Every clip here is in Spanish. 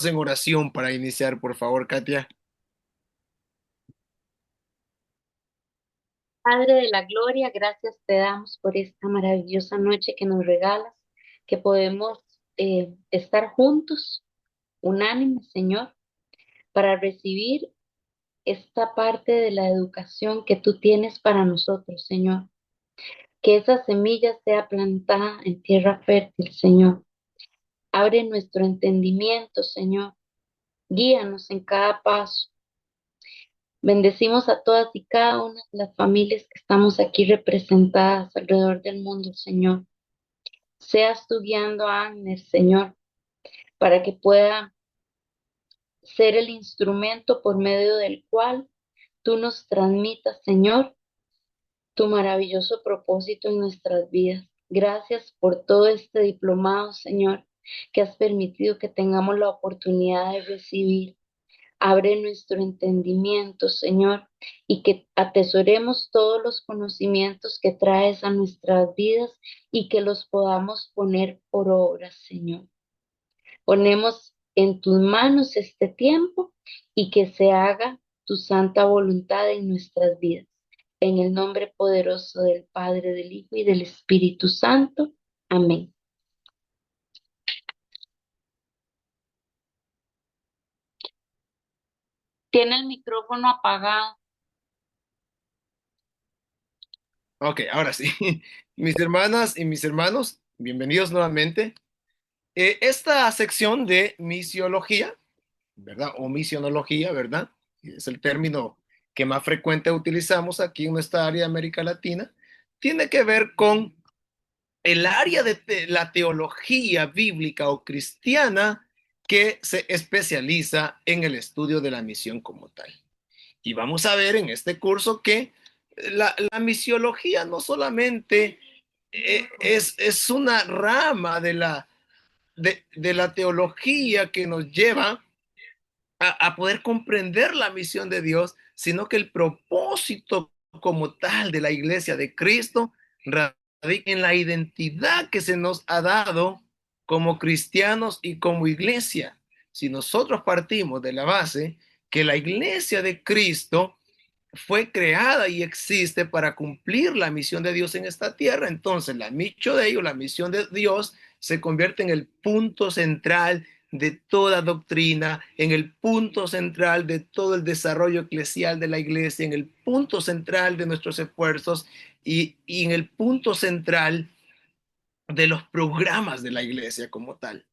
En oración para iniciar, por favor, Katia. Padre de la Gloria, gracias te damos por esta maravillosa noche que nos regalas, que podemos estar juntos, unánimes, Señor, para recibir esta parte de la educación que tú tienes para nosotros, Señor. Que esa semilla sea plantada en tierra fértil, Señor. Abre nuestro entendimiento, Señor. Guíanos en cada paso. Bendecimos a todas y cada una de las familias que estamos aquí representadas alrededor del mundo, Señor. Seas tú guiando a Agnes, Señor, para que pueda ser el instrumento por medio del cual tú nos transmitas, Señor, tu maravilloso propósito en nuestras vidas. Gracias por todo este diplomado, Señor, que has permitido que tengamos la oportunidad de recibir. Abre nuestro entendimiento, Señor, y que atesoremos todos los conocimientos que traes a nuestras vidas y que los podamos poner por obra, Señor. Ponemos en tus manos este tiempo y que se haga tu santa voluntad en nuestras vidas. En el nombre poderoso del Padre, del Hijo y del Espíritu Santo. Amén. Tiene el micrófono apagado. Ok, ahora sí. Mis hermanas y mis hermanos, bienvenidos nuevamente. Esta sección de misiología, ¿verdad? O misionología, ¿verdad? Es el término que más frecuente utilizamos aquí en nuestra área de América Latina. Tiene que ver con el área de la teología bíblica o cristiana que se especializa en el estudio de la misión como tal. Y vamos a ver en este curso que la misiología no solamente es una rama de la teología que nos lleva a poder comprender la misión de Dios, sino que el propósito como tal de la iglesia de Cristo radica en la identidad que se nos ha dado como cristianos y como iglesia. Si nosotros partimos de la base que la iglesia de Cristo fue creada y existe para cumplir la misión de Dios en esta tierra, entonces la misión de ellos, la misión de Dios, se convierte en el punto central de toda doctrina, en el punto central de todo el desarrollo eclesial de la iglesia, en el punto central de nuestros esfuerzos y en el punto central de los programas de la iglesia como tal.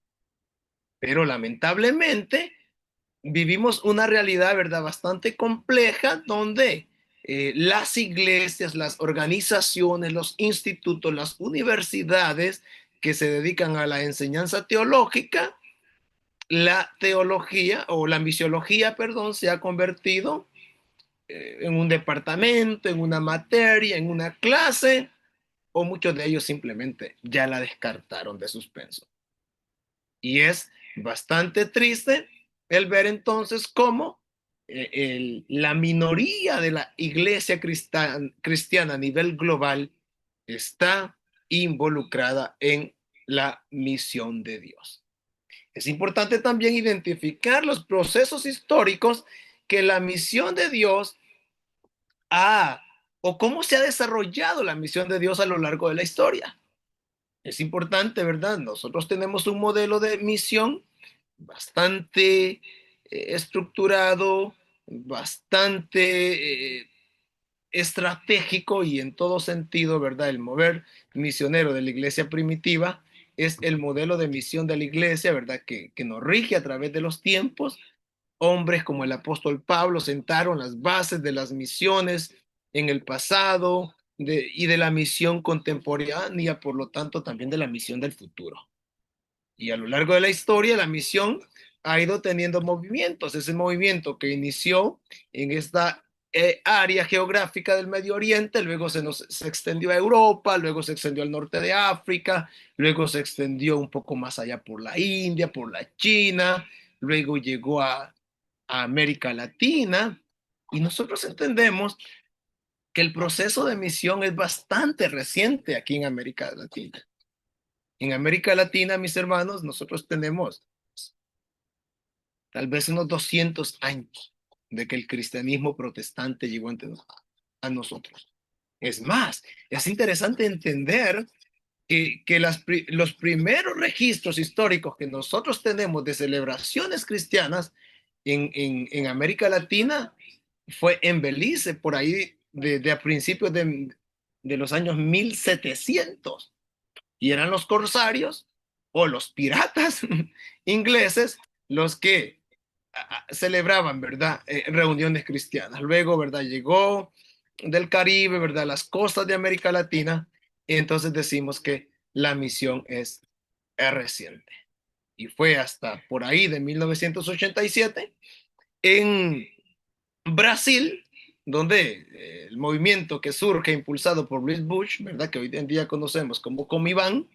Pero lamentablemente vivimos una realidad, ¿verdad?, bastante compleja donde las iglesias, las organizaciones, los institutos, las universidades que se dedican a la enseñanza teológica, la teología o la misiología, perdón, se ha convertido en un departamento, en una materia, en una clase, o muchos de ellos simplemente ya la descartaron de suspenso. Y es bastante triste el ver entonces cómo la minoría de la iglesia cristiana a nivel global está involucrada en la misión de Dios. Es importante también identificar los procesos históricos que la misión de Dios ha, o cómo se ha desarrollado la misión de Dios a lo largo de la historia. Es importante, ¿verdad? Nosotros tenemos un modelo de misión bastante estructurado, bastante estratégico y en todo sentido, ¿verdad? El mover misionero de la iglesia primitiva es el modelo de misión de la iglesia, ¿verdad? Que nos rige a través de los tiempos. Hombres como el apóstol Pablo sentaron las bases de las misiones en el pasado y de la misión contemporánea, por lo tanto también de la misión del futuro. Y a lo largo de la historia, la misión ha ido teniendo movimientos. Ese movimiento que inició en esta área geográfica del Medio Oriente, luego se extendió a Europa, luego se extendió al norte de África, luego se extendió un poco más allá por la India, por la China, luego llegó a América Latina. Y nosotros entendemos que el proceso de misión es bastante reciente aquí en América Latina. En América Latina, mis hermanos, nosotros tenemos tal vez unos 200 años de que el cristianismo protestante llegó a nosotros. Es más, es interesante entender que los primeros registros históricos que nosotros tenemos de celebraciones cristianas en América Latina fue en Belice, por ahí de a principios de los años 1700. Y eran los corsarios o los piratas ingleses los que celebraban, ¿verdad? Reuniones cristianas. Luego, ¿verdad? Llegó del Caribe, ¿verdad? Las costas de América Latina. Y entonces decimos que la misión es reciente. Y fue hasta por ahí de 1987 en Brasil, donde el movimiento que surge impulsado por Luis Bush, ¿verdad? Que hoy en día conocemos como Comibán,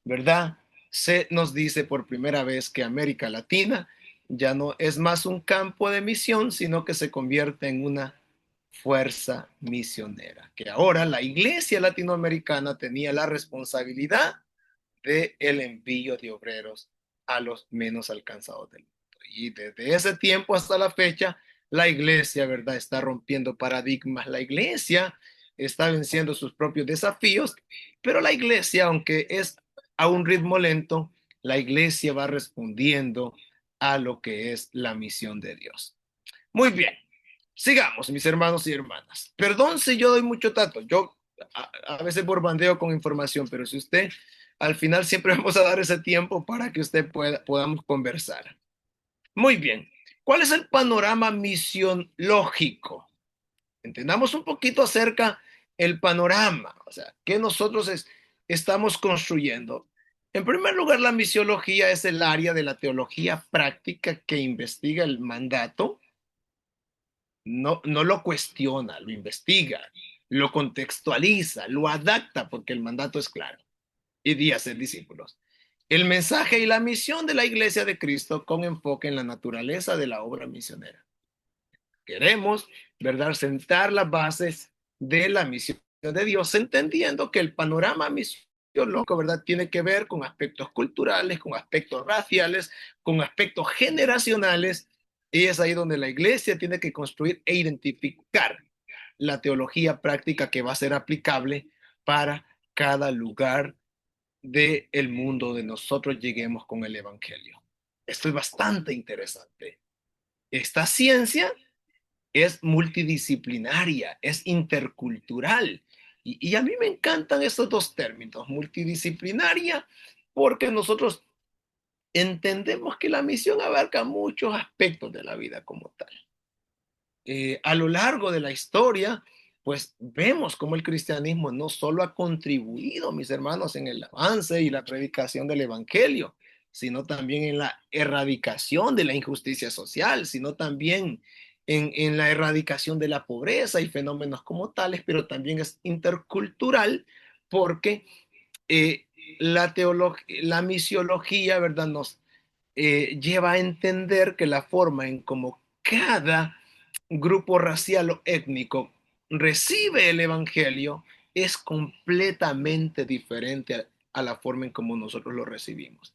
¿verdad? Se nos dice por primera vez que América Latina ya no es más un campo de misión, sino que se convierte en una fuerza misionera, que ahora la iglesia latinoamericana tenía la responsabilidad del envío de obreros a los menos alcanzados del mundo. Y desde ese tiempo hasta la fecha, la iglesia, ¿verdad? Está rompiendo paradigmas, la iglesia está venciendo sus propios desafíos, pero la iglesia, aunque es a un ritmo lento, la iglesia va respondiendo a lo que es la misión de Dios. Muy bien, sigamos, mis hermanos y hermanas. Perdón si yo doy mucho tato, yo a veces borbandeo con información, pero si usted, al final siempre vamos a dar ese tiempo para que usted podamos conversar. Muy bien, ¿cuál es el panorama misiológico? Entendamos un poquito acerca el panorama, o sea, que nosotros estamos construyendo. En primer lugar, la misiología es el área de la teología práctica que investiga el mandato, no lo cuestiona, lo investiga, lo contextualiza, lo adapta porque el mandato es claro y de hacer discípulos. El mensaje y la misión de la Iglesia de Cristo con enfoque en la naturaleza de la obra misionera. Queremos, ¿verdad?, sentar las bases de la misión de Dios, entendiendo que el panorama misionológico, ¿verdad?, tiene que ver con aspectos culturales, con aspectos raciales, con aspectos generacionales, y es ahí donde la iglesia tiene que construir e identificar la teología práctica que va a ser aplicable para cada lugar del mundo donde nosotros lleguemos con el Evangelio. Esto es bastante interesante. Esta ciencia es multidisciplinaria, es intercultural. Y a mí me encantan estos dos términos, multidisciplinaria, porque nosotros entendemos que la misión abarca muchos aspectos de la vida como tal. A lo largo de la historia, pues vemos cómo el cristianismo no solo ha contribuido, mis hermanos, en el avance y la predicación del evangelio, sino también en la erradicación de la injusticia social, sino también en la erradicación de la pobreza y fenómenos como tales, pero también es intercultural porque eh, la misiología, ¿verdad?, nos lleva a entender que la forma en cómo cada grupo racial o étnico recibe el evangelio es completamente diferente a la forma en cómo nosotros lo recibimos.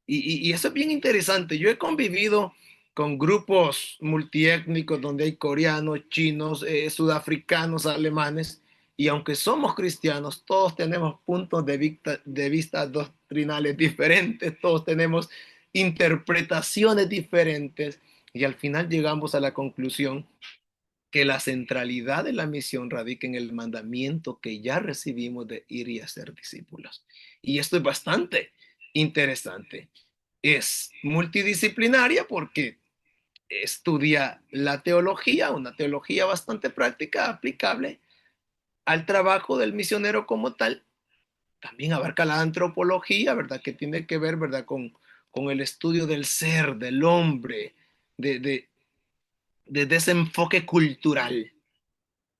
Y eso es bien interesante. Yo he convivido con grupos multiétnicos donde hay coreanos, chinos, sudafricanos, alemanes, y aunque somos cristianos, todos tenemos puntos de vista doctrinales diferentes, todos tenemos interpretaciones diferentes, y al final llegamos a la conclusión que la centralidad de la misión radica en el mandamiento que ya recibimos de ir y hacer discípulos. Y esto es bastante interesante. Es multidisciplinaria porque estudia la teología, una teología bastante práctica, aplicable al trabajo del misionero como tal. También abarca la antropología, ¿verdad? Que tiene que ver, ¿verdad? Con el estudio del ser, del hombre, de, de, de ese enfoque cultural.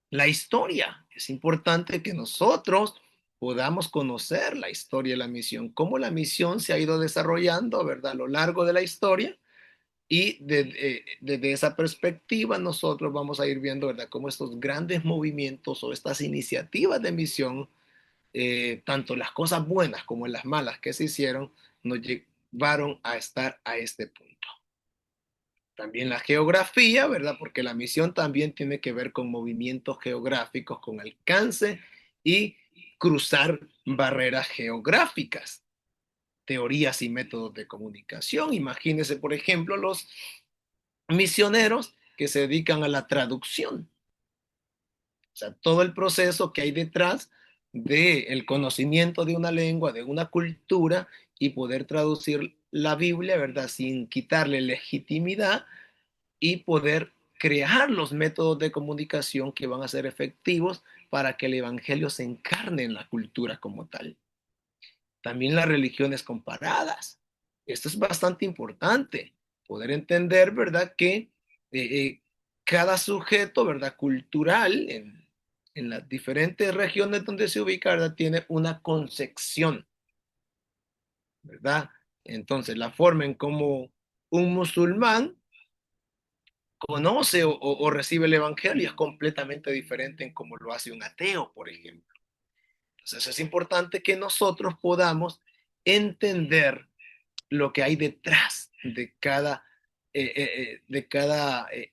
La historia. Es importante que nosotros podamos conocer la historia de la misión, cómo la misión se ha ido desarrollando, ¿verdad? A lo largo de la historia. Y desde esa perspectiva nosotros vamos a ir viendo, ¿verdad?, cómo estos grandes movimientos o estas iniciativas de misión, tanto las cosas buenas como las malas que se hicieron, nos llevaron a estar a este punto. También la geografía, ¿verdad? Porque la misión también tiene que ver con movimientos geográficos, con alcance y cruzar barreras geográficas, teorías y métodos de comunicación. Imagínense, por ejemplo, los misioneros que se dedican a la traducción. O sea, todo el proceso que hay detrás del conocimiento de una lengua, de una cultura y poder traducir la Biblia, ¿verdad? Sin quitarle legitimidad y poder crear los métodos de comunicación que van a ser efectivos para que el evangelio se encarne en la cultura como tal. También las religiones comparadas. Esto es bastante importante, poder entender, ¿verdad? Que cada sujeto, ¿verdad? Cultural en las diferentes regiones donde se ubica, ¿verdad? Tiene una concepción, ¿verdad? Entonces, la forma en cómo un musulmán conoce o recibe el evangelio es completamente diferente en cómo lo hace un ateo, por ejemplo. Entonces, es importante que nosotros podamos entender lo que hay detrás de cada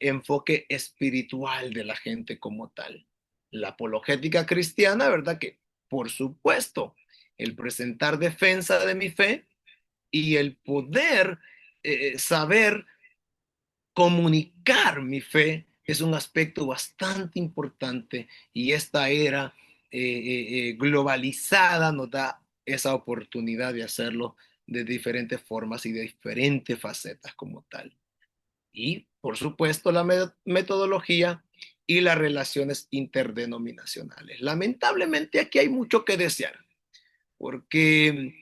enfoque espiritual de la gente como tal. La apologética cristiana, ¿verdad? Que por supuesto, el presentar defensa de mi fe y el poder saber comunicar mi fe es un aspecto bastante importante y esta era globalizada nos da esa oportunidad de hacerlo de diferentes formas y de diferentes facetas como tal. Y, por supuesto, la metodología y las relaciones interdenominacionales. Lamentablemente aquí hay mucho que desear, porque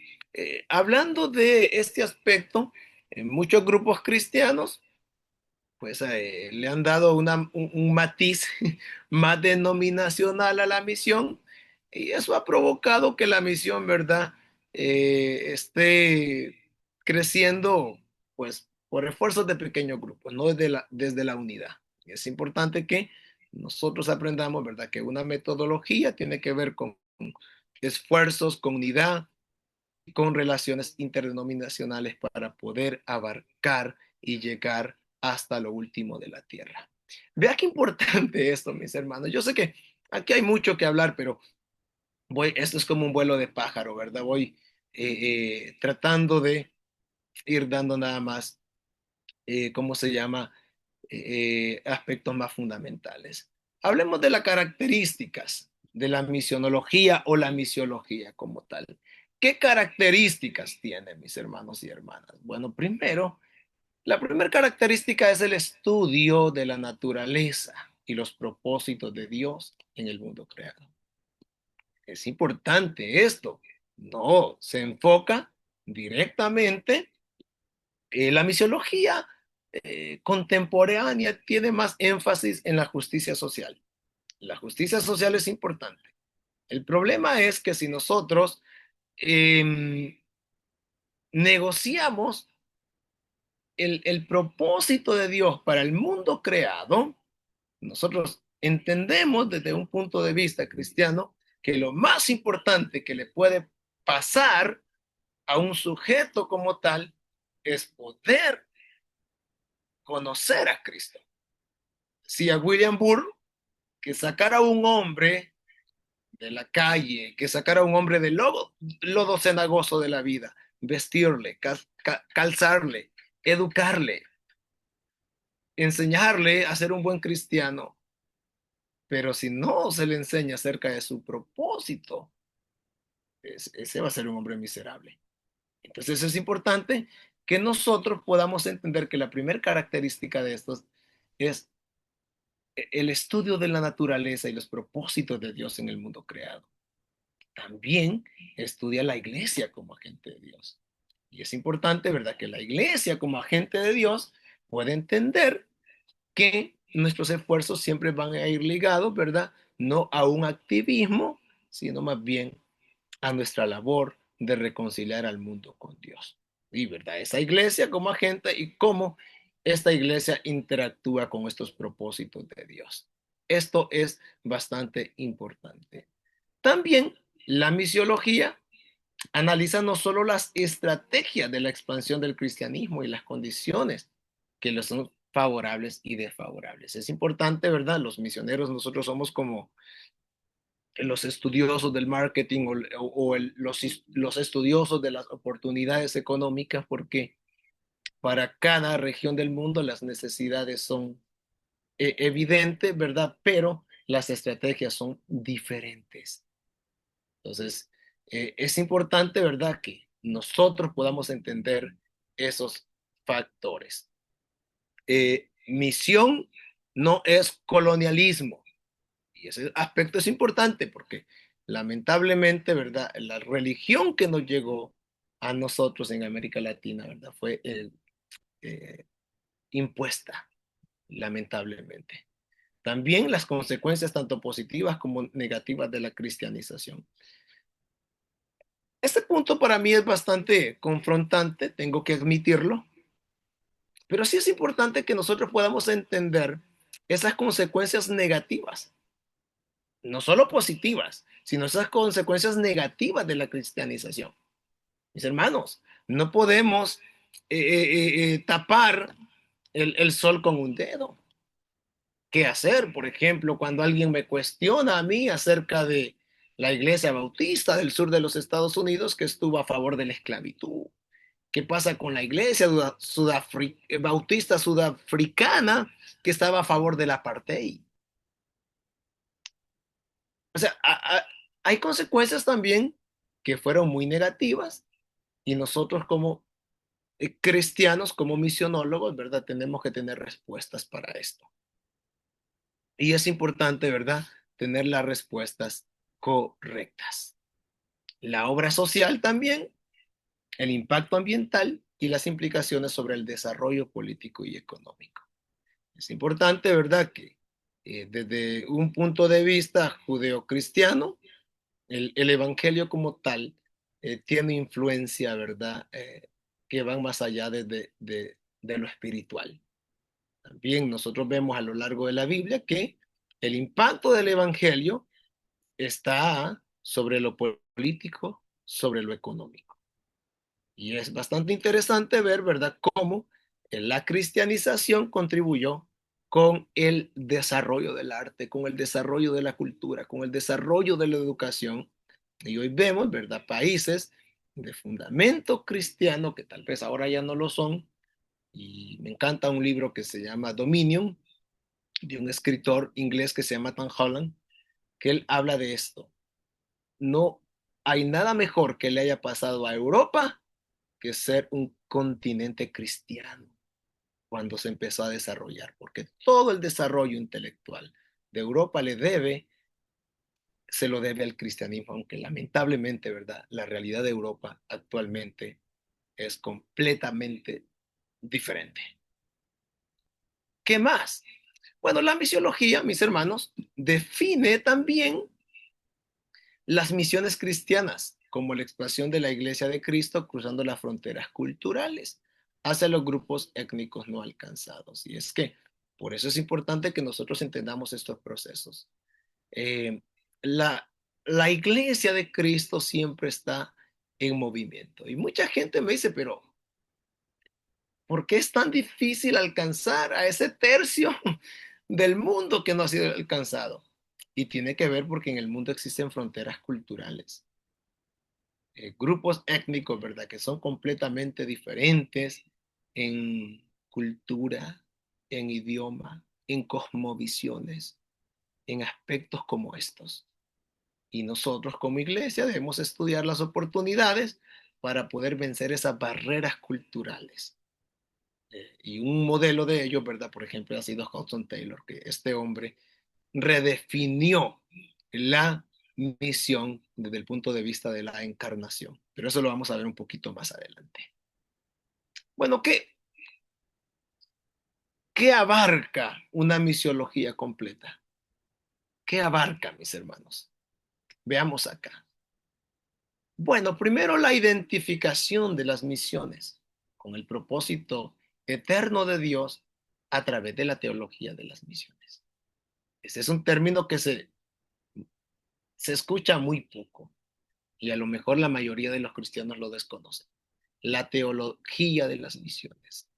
hablando de este aspecto, en muchos grupos cristianos pues le han dado un matiz más denominacional a la misión y eso ha provocado que la misión, ¿verdad? Esté creciendo pues por esfuerzos de pequeños grupos, no desde la unidad. Y es importante que nosotros aprendamos, ¿verdad? Que una metodología tiene que ver con esfuerzos, con unidad, con relaciones interdenominacionales para poder abarcar y llegar hasta lo último de la tierra. Vea qué importante esto, mis hermanos. Yo sé que aquí hay mucho que hablar, pero esto es como un vuelo de pájaro, ¿verdad? Voy tratando de ir dando nada más, ¿cómo se llama? Aspectos más fundamentales. Hablemos de las características de la misionología o la misiología como tal. ¿Qué características tiene, mis hermanos y hermanas? Bueno, primero, la primera característica es el estudio de la naturaleza y los propósitos de Dios en el mundo creado. Es importante esto. No, se enfoca directamente. La misiología contemporánea tiene más énfasis en la justicia social. La justicia social es importante. El problema es que si nosotros negociamos el propósito de Dios para el mundo creado, nosotros entendemos desde un punto de vista cristiano que lo más importante que le puede pasar a un sujeto como tal es poder conocer a Cristo. Si a William Burr, que sacara a un hombre de la calle, que sacara a un hombre del lodo cenagoso de la vida, vestirle, calzarle, educarle, enseñarle a ser un buen cristiano, pero si no se le enseña acerca de su propósito, ese va a ser un hombre miserable. Entonces es importante que nosotros podamos entender que la primera característica de estos es el estudio de la naturaleza y los propósitos de Dios en el mundo creado. También estudia la iglesia como agente de Dios. Y es importante, ¿verdad?, que la iglesia como agente de Dios pueda entender que nuestros esfuerzos siempre van a ir ligados, ¿verdad? No a un activismo, sino más bien a nuestra labor de reconciliar al mundo con Dios. Y, ¿verdad? Esa iglesia como agente y cómo esta iglesia interactúa con estos propósitos de Dios. Esto es bastante importante. También la misiología analiza no solo las estrategias de la expansión del cristianismo y las condiciones que favorables y desfavorables. Es importante, ¿verdad? Los misioneros, nosotros somos como los estudiosos del marketing los estudiosos de las oportunidades económicas, porque para cada región del mundo las necesidades son evidentes, ¿verdad? Pero las estrategias son diferentes. Entonces, es importante, ¿verdad?, que nosotros podamos entender esos factores. Misión no es colonialismo. Y ese aspecto es importante porque lamentablemente, ¿verdad? La religión que nos llegó a nosotros en América Latina, ¿verdad? Fue eh, impuesta, lamentablemente. También las consecuencias tanto positivas como negativas de la cristianización. Este punto para mí es bastante confrontante, tengo que admitirlo, pero sí es importante que nosotros podamos entender esas consecuencias negativas, no solo positivas, sino esas consecuencias negativas de la cristianización. Mis hermanos, no podemos tapar el sol con un dedo. ¿Qué hacer? Por ejemplo, cuando alguien me cuestiona a mí acerca de la iglesia bautista del sur de los Estados Unidos que estuvo a favor de la esclavitud. ¿Qué pasa con la iglesia bautista sudafricana que estaba a favor del apartheid? O sea, hay consecuencias también que fueron muy negativas y nosotros como cristianos, como misionólogos, ¿verdad? Tenemos que tener respuestas para esto. Y es importante, ¿verdad? Tener las respuestas correctas. La obra social también, el impacto ambiental y las implicaciones sobre el desarrollo político y económico. Es importante, ¿verdad? Que desde un punto de vista judeocristiano, el evangelio como tal tiene influencia, ¿verdad? Que van más allá de lo espiritual. También nosotros vemos a lo largo de la Biblia que el impacto del evangelio está sobre lo político, sobre lo económico. Y es bastante interesante ver, ¿verdad?, cómo la cristianización contribuyó con el desarrollo del arte, con el desarrollo de la cultura, con el desarrollo de la educación. Y hoy vemos, ¿verdad?, países de fundamento cristiano que tal vez ahora ya no lo son. Y me encanta un libro que se llama Dominion, de un escritor inglés que se llama Tom Holland, que él habla de esto. No hay nada mejor que le haya pasado a Europa que ser un continente cristiano cuando se empezó a desarrollar, porque todo el desarrollo intelectual de Europa se lo debe al cristianismo, aunque lamentablemente, ¿verdad? La realidad de Europa actualmente es completamente diferente. ¿Qué más? Bueno, la misiología, mis hermanos, define también las misiones cristianas como la expansión de la Iglesia de Cristo cruzando las fronteras culturales hacia los grupos étnicos no alcanzados. Y es que por eso es importante que nosotros entendamos estos procesos. Eh, la, la Iglesia de Cristo siempre está en movimiento. Y mucha gente me dice, pero ¿por qué es tan difícil alcanzar a ese tercio del mundo que no ha sido alcanzado? Y tiene que ver porque en el mundo existen fronteras culturales, grupos étnicos, ¿verdad? Que son completamente diferentes en cultura, en idioma, en cosmovisiones, en aspectos como estos. Y nosotros como iglesia debemos estudiar las oportunidades para poder vencer esas barreras culturales. Y un modelo de ello, ¿verdad? Por ejemplo, ha sido Hudson Taylor, que este hombre redefinió la misión desde el punto de vista de la encarnación. Pero eso lo vamos a ver un poquito más adelante. Bueno, ¿qué abarca una misiología completa? ¿Qué abarca, mis hermanos? Veamos acá. Bueno, primero la identificación de las misiones con el propósito eterno de Dios a través de la teología de las misiones. Ese es un término que se escucha muy poco y a lo mejor la mayoría de los cristianos lo desconocen. La teología de las misiones.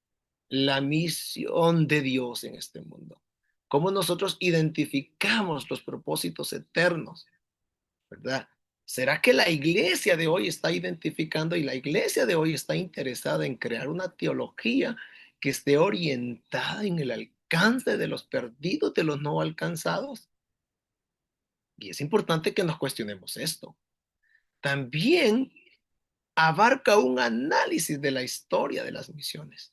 la misión de Dios en este mundo, cómo nosotros identificamos los propósitos eternos, ¿verdad? ¿Será que la iglesia de hoy está identificando y la iglesia de hoy está interesada en crear una teología que esté orientada en el alcance de los perdidos, de los no alcanzados? Y es importante que nos cuestionemos esto. También abarca un análisis de la historia de las misiones.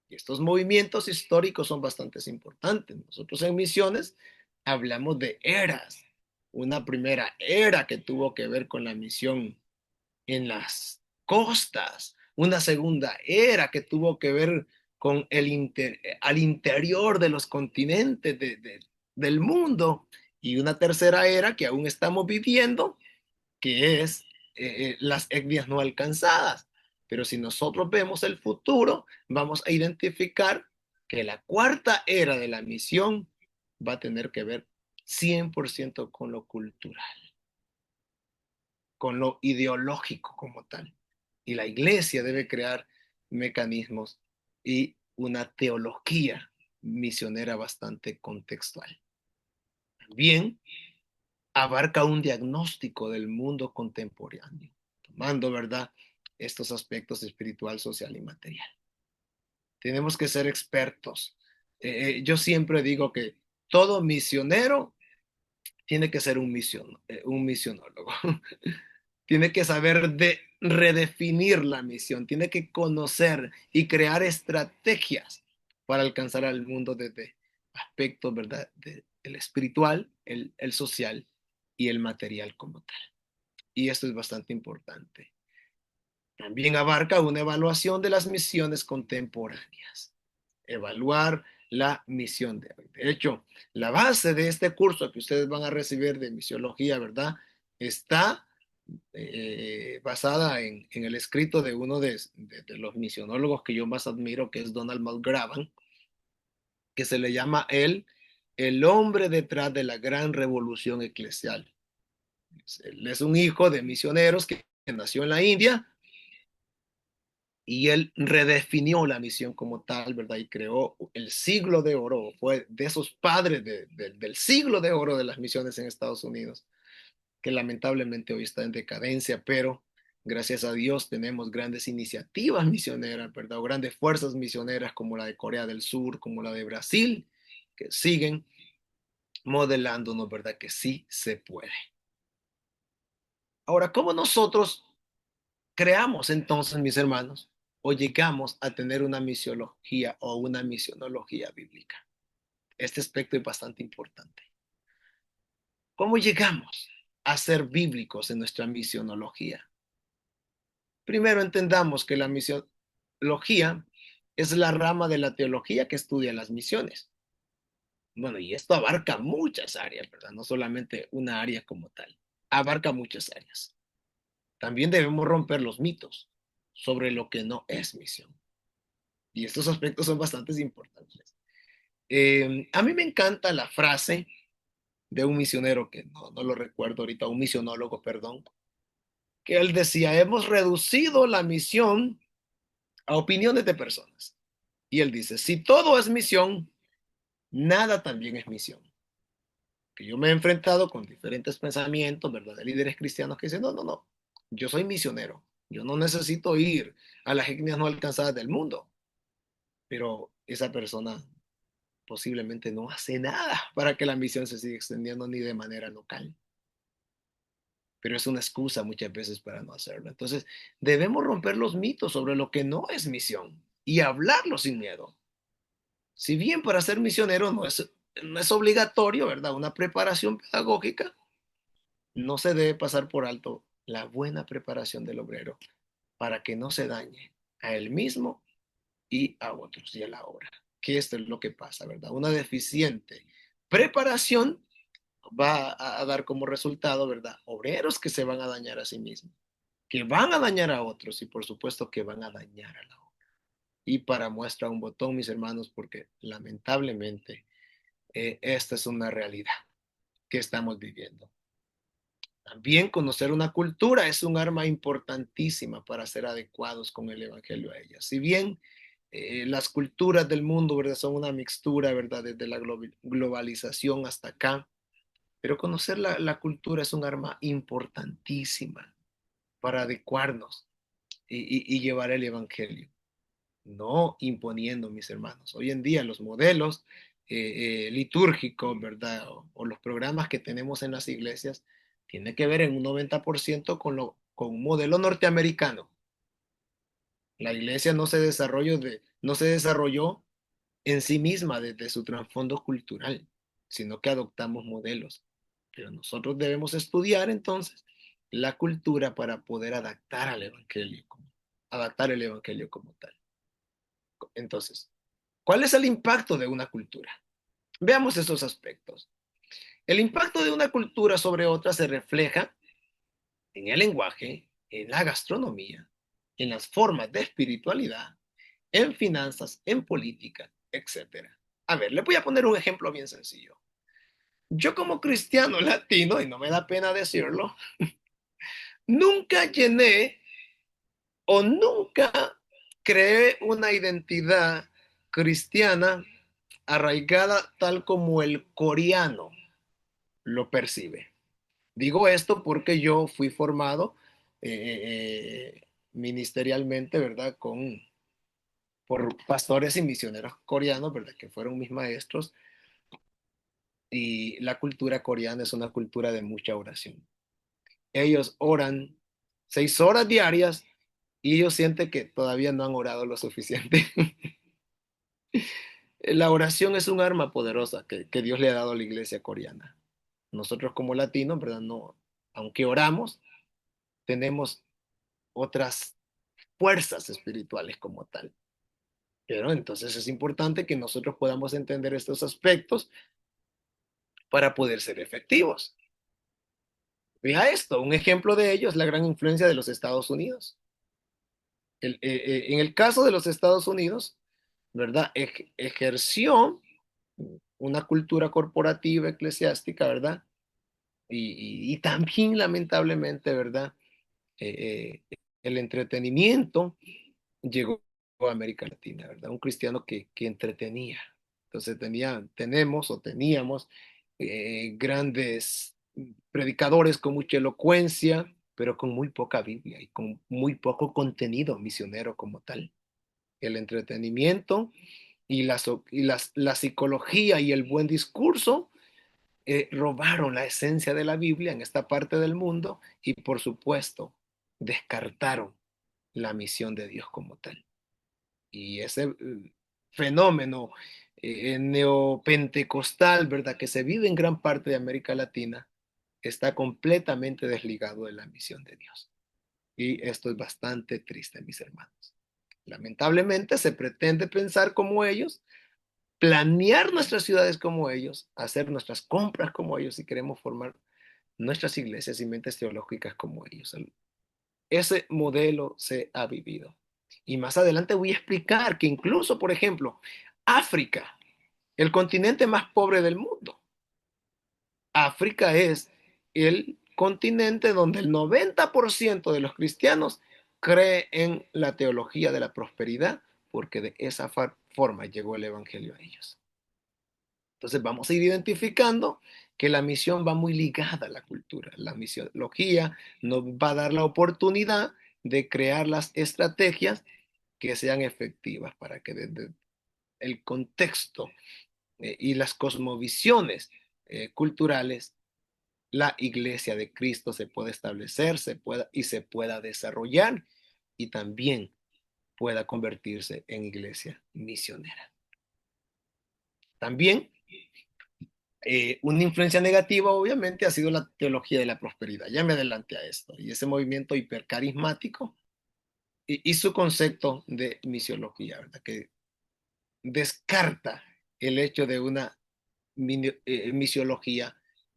Y estos movimientos históricos son bastante importantes. Nosotros en misiones hablamos de eras. Una primera era que tuvo que ver con la misión en las costas, una segunda era que tuvo que ver con al interior de los continentes del mundo y una tercera era que aún estamos viviendo, que es las etnias no alcanzadas. Pero si nosotros vemos el futuro, vamos a identificar que la cuarta era de la misión va a tener que ver 100% con lo cultural, con lo ideológico como tal. Y la iglesia debe crear mecanismos y una teología misionera bastante contextual. También abarca un diagnóstico del mundo contemporáneo, tomando, ¿verdad?, estos aspectos espiritual, social y material. Tenemos que ser expertos. Yo siempre digo que todo misionero tiene que ser un misionólogo. Tiene que saber redefinir la misión, tiene que conocer y crear estrategias para alcanzar al mundo desde aspectos, ¿verdad?, el espiritual, el social y el material como tal. Y esto es bastante importante. También abarca una evaluación de las misiones contemporáneas. Evaluar la misión de hoy. De hecho, la base de este curso que ustedes van a recibir de misiología, ¿verdad?, está basada en el escrito de uno de los misionólogos que yo más admiro, que es Donald McGravan, que se le llama el hombre detrás de la gran revolución eclesial. Él es un hijo de misioneros que nació en la India y él redefinió la misión como tal, ¿verdad? Y creó el siglo de oro, fue de esos padres del siglo de oro de las misiones en Estados Unidos, que lamentablemente hoy está en decadencia, pero gracias a Dios tenemos grandes iniciativas misioneras, ¿verdad? O grandes fuerzas misioneras como la de Corea del Sur, como la de Brasil, que siguen modelándonos, ¿verdad? Que sí se puede. Ahora, ¿cómo nosotros creamos entonces, mis hermanos, o llegamos a tener una misiología o una misionología bíblica? Este aspecto es bastante importante. ¿Cómo llegamos a ser bíblicos en nuestra misionología? Primero entendamos que la misiología es la rama de la teología que estudia las misiones. Bueno, y esto abarca muchas áreas, ¿verdad? No solamente una área como tal, abarca muchas áreas. También debemos romper los mitos sobre lo que no es misión. Y estos aspectos son bastante importantes. A mí me encanta la frase de un misionero, que no lo recuerdo ahorita, un misionólogo, perdón, que él decía, hemos reducido la misión a opiniones de personas. Y él dice, si todo es misión, nada también es misión. Que yo me he enfrentado con diferentes pensamientos, ¿verdad?, de líderes cristianos que dicen, no, yo soy misionero, yo no necesito ir a las etnias no alcanzadas del mundo, pero esa persona posiblemente no hace nada para que la misión se siga extendiendo ni de manera local, pero es una excusa muchas veces para no hacerlo. Entonces, debemos romper los mitos sobre lo que no es misión y hablarlo sin miedo. Si bien para ser misionero no es obligatorio, ¿verdad? Una preparación pedagógica, no se debe pasar por alto la buena preparación del obrero para que no se dañe a él mismo y a otros y a la obra. Que esto es lo que pasa, ¿verdad? Una deficiente preparación va a dar como resultado, ¿verdad?, obreros que se van a dañar a sí mismos, que van a dañar a otros y por supuesto que van a dañar a la obra. Y para muestra un botón, mis hermanos, porque lamentablemente esta es una realidad que estamos viviendo. También conocer una cultura es un arma importantísima para ser adecuados con el Evangelio a ella. Si bien Las culturas del mundo, ¿verdad? Son una mixtura, ¿verdad? Desde la globalización hasta acá. Pero conocer la cultura es un arma importantísima para adecuarnos y llevar el evangelio, no imponiendo, mis hermanos. Hoy en día los modelos litúrgicos, ¿verdad? O los programas que tenemos en las iglesias tienen que ver en un 90% con un modelo norteamericano. La iglesia no se desarrolló en sí misma desde su trasfondo cultural, sino que adoptamos modelos. Pero nosotros debemos estudiar entonces la cultura para poder adaptar el evangelio como tal. Entonces, ¿cuál es el impacto de una cultura? Veamos esos aspectos. El impacto de una cultura sobre otra se refleja en el lenguaje, en la gastronomía, en las formas de espiritualidad, en finanzas, en política, etcétera. A ver, le voy a poner un ejemplo bien sencillo. Yo como cristiano latino, y no me da pena decirlo, nunca llené o nunca creé una identidad cristiana arraigada tal como el coreano lo percibe. Digo esto porque yo fui formado ministerialmente, ¿verdad? Por pastores y misioneros coreanos, ¿verdad? Que fueron mis maestros. Y la cultura coreana es una cultura de mucha oración. Ellos oran 6 horas diarias y ellos sienten que todavía no han orado lo suficiente. La oración es un arma poderosa que Dios le ha dado a la iglesia coreana. Nosotros como latinos, ¿verdad? No, aunque oramos, tenemos otras fuerzas espirituales como tal. Pero entonces es importante que nosotros podamos entender estos aspectos para poder ser efectivos. Vea esto, un ejemplo de ello es la gran influencia de los Estados Unidos. En el caso de los Estados Unidos, ¿verdad? Ejerció una cultura corporativa eclesiástica, ¿verdad? Y también lamentablemente, ¿verdad? El entretenimiento llegó a América Latina, ¿verdad? Un cristiano que entretenía. Entonces tenemos o teníamos grandes predicadores con mucha elocuencia, pero con muy poca Biblia y con muy poco contenido misionero como tal. El entretenimiento la psicología y el buen discurso robaron la esencia de la Biblia en esta parte del mundo y por supuesto descartaron la misión de Dios como tal. Y ese fenómeno neopentecostal, ¿verdad? Que se vive en gran parte de América Latina, está completamente desligado de la misión de Dios. Y esto es bastante triste, mis hermanos. Lamentablemente se pretende pensar como ellos, planear nuestras ciudades como ellos, hacer nuestras compras como ellos y queremos formar nuestras iglesias y mentes teológicas como ellos. Ese modelo se ha vivido. Y más adelante voy a explicar que incluso, por ejemplo, África, el continente más pobre del mundo, África es el continente donde el 90% de los cristianos cree en la teología de la prosperidad, porque de esa forma llegó el Evangelio a ellos. Entonces vamos a ir identificando que la misión va muy ligada a la cultura. La misiología nos va a dar la oportunidad de crear las estrategias que sean efectivas para que desde el contexto y las cosmovisiones culturales, la iglesia de Cristo se pueda establecer se pueda desarrollar y también pueda convertirse en iglesia misionera. También una influencia negativa, obviamente, ha sido la teología de la prosperidad. Ya me adelanté a esto. Y ese movimiento hipercarismático y su concepto de misiología, ¿verdad? Que descarta el hecho de una misiología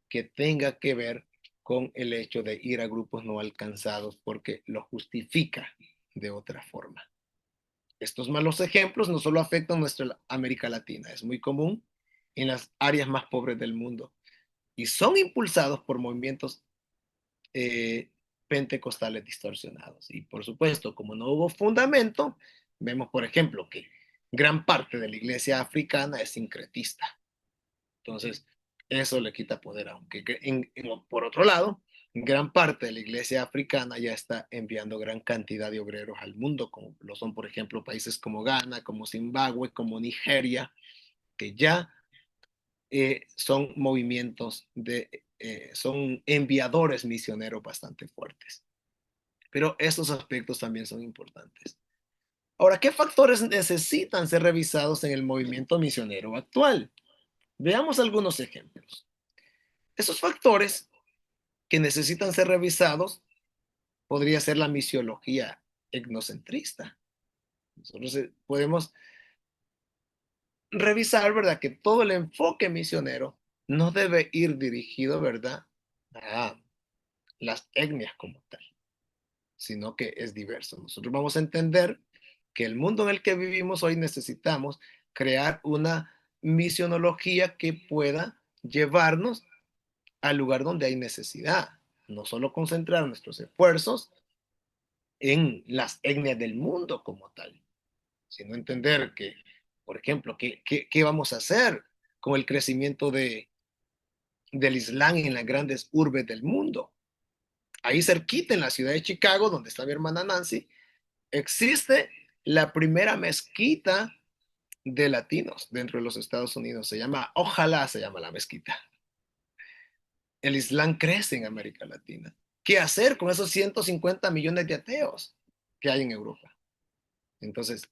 que tenga que ver con el hecho de ir a grupos no alcanzados porque lo justifica de otra forma. Estos malos ejemplos no solo afectan a nuestra América Latina, es muy común en las áreas más pobres del mundo y son impulsados por movimientos eh, pentecostales distorsionados. Y por supuesto, como no hubo fundamento, vemos, por ejemplo, que gran parte de la iglesia africana es sincretista. Entonces, eso le quita poder, aunque por otro lado, gran parte de la iglesia africana ya está enviando gran cantidad de obreros al mundo, como lo son, por ejemplo, países como Ghana, como Zimbabue, como Nigeria, que ya son movimientos son enviadores misioneros bastante fuertes. Pero estos aspectos también son importantes. Ahora, ¿qué factores necesitan ser revisados en el movimiento misionero actual? Veamos algunos ejemplos. Esos factores que necesitan ser revisados podría ser la misiología etnocentrista. Nosotros podemos revisar, ¿verdad? Que todo el enfoque misionero no debe ir dirigido, ¿verdad? A las etnias como tal, sino que es diverso. Nosotros vamos a entender que el mundo en el que vivimos hoy necesitamos crear una misionología que pueda llevarnos al lugar donde hay necesidad, no solo concentrar nuestros esfuerzos en las etnias del mundo como tal, sino entender que, por ejemplo, qué vamos a hacer con el crecimiento del Islam en las grandes urbes del mundo. Ahí cerquita, en la ciudad de Chicago, donde está mi hermana Nancy, existe la primera mezquita de latinos dentro de los Estados Unidos. Se llama, ojalá se llama la mezquita. El Islam crece en América Latina. ¿Qué hacer con esos 150 millones de ateos que hay en Europa? Entonces,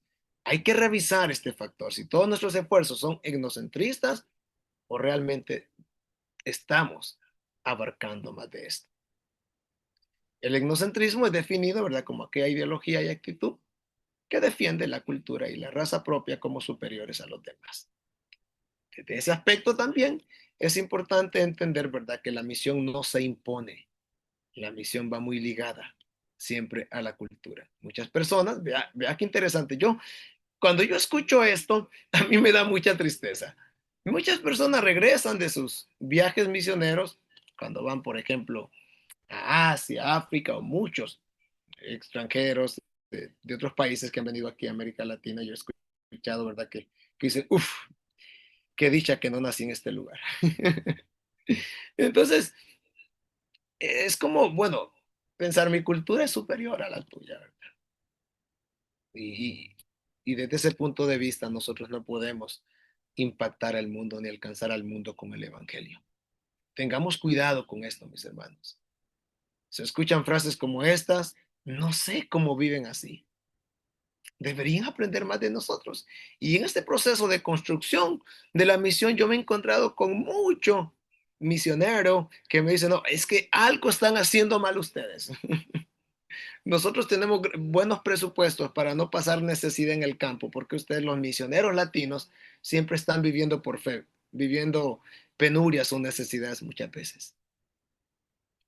hay que revisar este factor. Si todos nuestros esfuerzos son etnocentristas o realmente estamos abarcando más de esto. El etnocentrismo es definido, ¿verdad?, como aquella ideología y actitud que defiende la cultura y la raza propia como superiores a los demás. Desde ese aspecto también es importante entender, ¿verdad?, que la misión no se impone. La misión va muy ligada siempre a la cultura. Muchas personas, vea qué interesante, cuando yo escucho esto, a mí me da mucha tristeza. Muchas personas regresan de sus viajes misioneros cuando van, por ejemplo, a Asia, África o muchos extranjeros de otros países que han venido aquí a América Latina. Yo he escuchado, ¿verdad? Que dicen, uff, qué dicha que no nací en este lugar. Entonces, es como, bueno, pensar mi cultura es superior a la tuya, ¿verdad? Y, y desde ese punto de vista nosotros no podemos impactar al mundo ni alcanzar al mundo con el Evangelio. Tengamos cuidado con esto, mis hermanos. Se escuchan frases como estas, no sé cómo viven así. Deberían aprender más de nosotros. Y en este proceso de construcción de la misión, yo me he encontrado con mucho misionero que me dice, no, es que algo están haciendo mal ustedes. Nosotros tenemos buenos presupuestos para no pasar necesidad en el campo, porque ustedes, los misioneros latinos, siempre están viviendo por fe, viviendo penurias o necesidades muchas veces.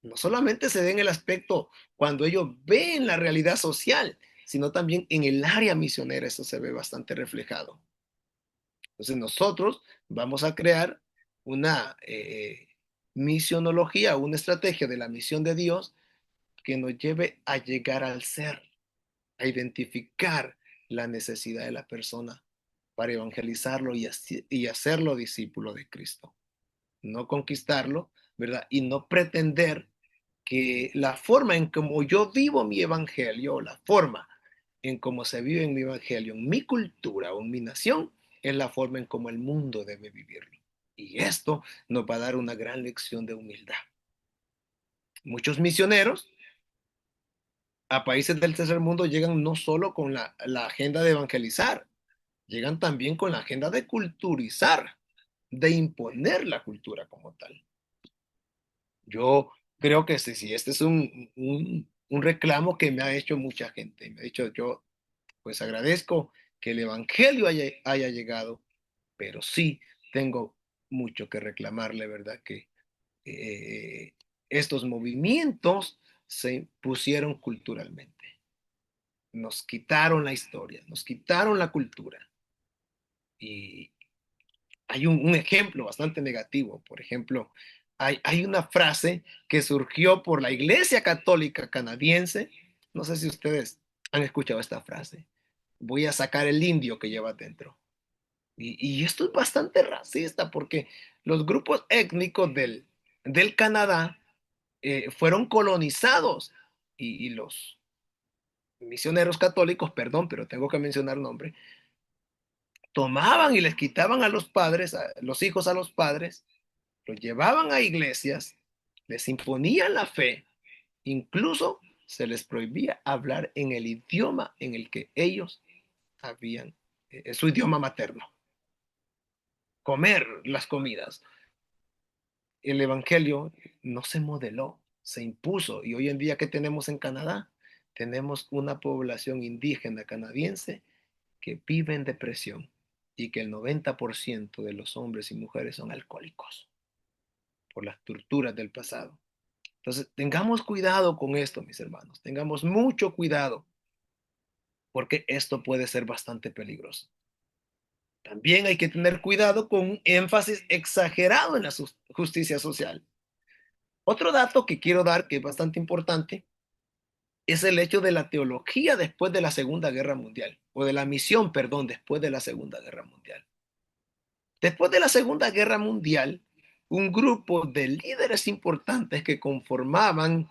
No solamente se ve en el aspecto cuando ellos ven la realidad social, sino también en el área misionera, eso se ve bastante reflejado. Entonces nosotros vamos a crear una misionología, una estrategia de la misión de Dios que nos lleve a llegar al ser, a identificar la necesidad de la persona para evangelizarlo y hacerlo discípulo de Cristo. No conquistarlo, ¿verdad? Y no pretender que la forma en como yo vivo mi evangelio, la forma en cómo se vive en mi evangelio, en mi cultura o en mi nación, es la forma en cómo el mundo debe vivirlo. Y esto nos va a dar una gran lección de humildad. Muchos misioneros a países del tercer mundo llegan no solo con la agenda de evangelizar, llegan también con la agenda de culturizar, de imponer la cultura como tal. Yo creo que sí, este es un reclamo que me ha hecho mucha gente. Me ha dicho, yo pues agradezco que el Evangelio haya llegado, pero sí tengo mucho que reclamarle, ¿verdad? Que eh, estos movimientos se pusieron culturalmente. Nos quitaron la historia, nos quitaron la cultura. Y hay un ejemplo bastante negativo. Por ejemplo, hay una frase que surgió por la Iglesia Católica Canadiense. No sé si ustedes han escuchado esta frase. voy a sacar el indio que lleva dentro. Y esto es bastante racista porque los grupos étnicos del Canadá fueron colonizados y los misioneros católicos, perdón, pero tengo que mencionar nombre, tomaban y les quitaban a los padres, a los hijos a los padres, los llevaban a iglesias, les imponían la fe, incluso se les prohibía hablar en el idioma en el que ellos habían, su idioma materno, comer las comidas. El evangelio no se modeló, se impuso. Y hoy en día, ¿qué tenemos en Canadá? Tenemos una población indígena canadiense que vive en depresión y que el 90% de los hombres y mujeres son alcohólicos por las torturas del pasado. Entonces, tengamos cuidado con esto, mis hermanos. Tengamos mucho cuidado porque esto puede ser bastante peligroso. También hay que tener cuidado con un énfasis exagerado en la justicia social. Otro dato que quiero dar, que es bastante importante, es el hecho de la teología después de la Segunda Guerra Mundial, o de la misión, perdón, después de la Segunda Guerra Mundial. Después de la Segunda Guerra Mundial, un grupo de líderes importantes que conformaban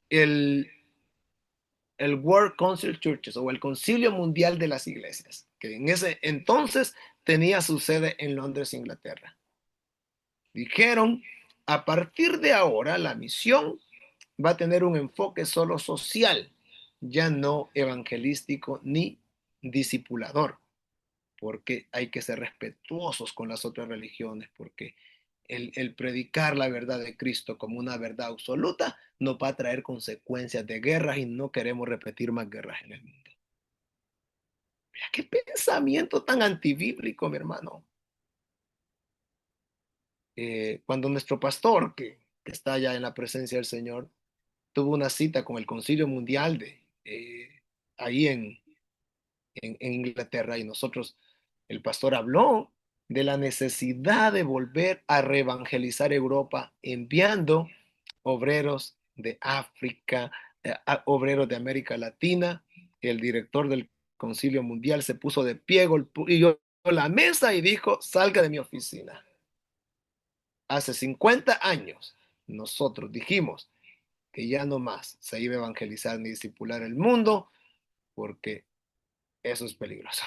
el, el World Council Churches o el Concilio Mundial de las Iglesias, que en ese entonces tenía su sede en Londres, Inglaterra. Dijeron, a partir de ahora la misión va a tener un enfoque solo social, ya no evangelístico ni discipulador, porque hay que ser respetuosos con las otras religiones, porque el predicar la verdad de Cristo como una verdad absoluta nos va a traer consecuencias de guerras y no queremos repetir más guerras en el mundo. Mira qué pensamiento tan antibíblico, mi hermano. Cuando nuestro pastor, que está ya en la presencia del Señor, tuvo una cita con el Concilio Mundial ahí en Inglaterra y nosotros, el pastor habló de la necesidad de volver a reevangelizar Europa enviando obreros de África, obreros de América Latina. El director del Concilio Mundial se puso de pie, golpeó la mesa y dijo, salga de mi oficina. Hace 50 años nosotros dijimos que ya no más se iba a evangelizar ni discipular el mundo porque eso es peligroso.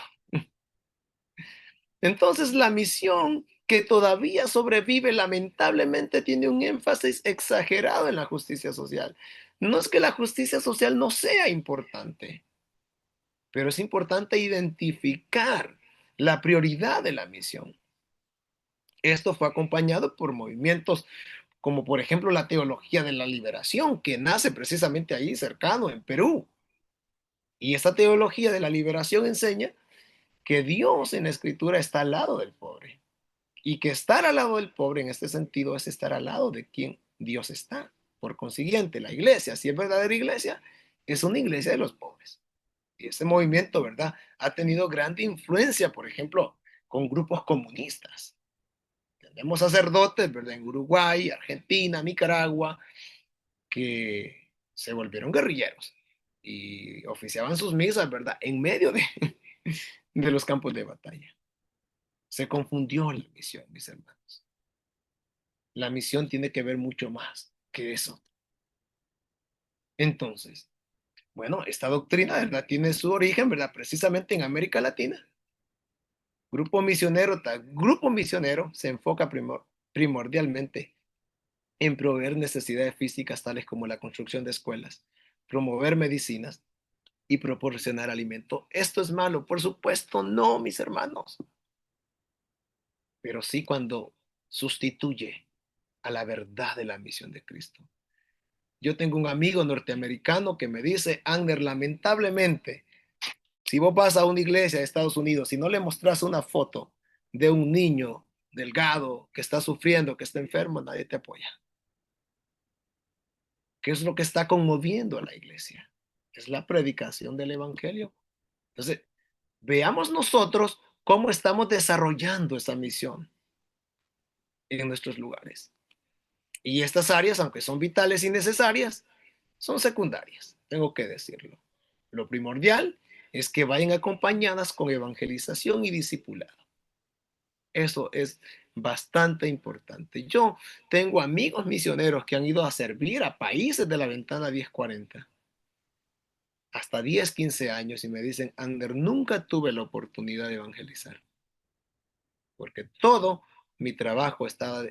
Entonces la misión que todavía sobrevive lamentablemente tiene un énfasis exagerado en la justicia social. No es que la justicia social no sea importante, pero es importante identificar la prioridad de la misión. Esto fue acompañado por movimientos como por ejemplo la teología de la liberación, que nace precisamente ahí cercano, en Perú. Y esta teología de la liberación enseña que Dios en la escritura está al lado del pobre y que estar al lado del pobre en este sentido es estar al lado de quien Dios está. Por consiguiente, la iglesia, si es verdadera iglesia, es una iglesia de los pobres. Y ese movimiento, ¿verdad? Ha tenido gran influencia, por ejemplo, con grupos comunistas. Tenemos sacerdotes, ¿verdad? En Uruguay, Argentina, Nicaragua, que se volvieron guerrilleros y oficiaban sus misas, ¿verdad? En medio de los campos de batalla. Se confundió la misión, mis hermanos. La misión tiene que ver mucho más que eso. Entonces, bueno, esta doctrina, ¿verdad? Tiene su origen, ¿verdad? Precisamente en América Latina. Grupo misionero se enfoca primordialmente en proveer necesidades físicas tales como la construcción de escuelas, promover medicinas y proporcionar alimento. ¿Esto es malo? Por supuesto, no, mis hermanos. Pero sí cuando sustituye a la verdad de la misión de Cristo. Yo tengo un amigo norteamericano que me dice, Ander, lamentablemente, si vos vas a una iglesia de Estados Unidos y no le mostras una foto de un niño delgado que está sufriendo, que está enfermo, nadie te apoya. ¿Qué es lo que está conmoviendo a la iglesia? Es la predicación del evangelio. Entonces, veamos nosotros cómo estamos desarrollando esa misión en nuestros lugares. Y estas áreas, aunque son vitales y necesarias, son secundarias, tengo que decirlo. Lo primordial es que vayan acompañadas con evangelización y discipulado. Eso es bastante importante. Yo tengo amigos misioneros que han ido a servir a países de la ventana 1040, hasta 10, 15 años, y me dicen, Ander, nunca tuve la oportunidad de evangelizar, porque todo mi trabajo estaba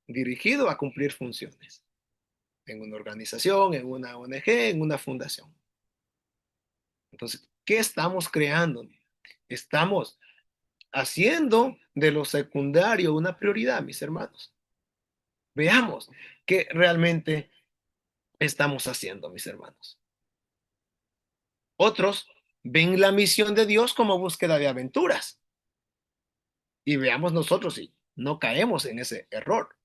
dirigido a cumplir funciones en una organización, en una ONG, en una fundación. Entonces, ¿qué estamos creando? Estamos haciendo de lo secundario una prioridad, mis hermanos. Veamos qué realmente estamos haciendo, mis hermanos. Otros ven la misión de Dios como búsqueda de aventuras. Y veamos nosotros si no caemos en ese error.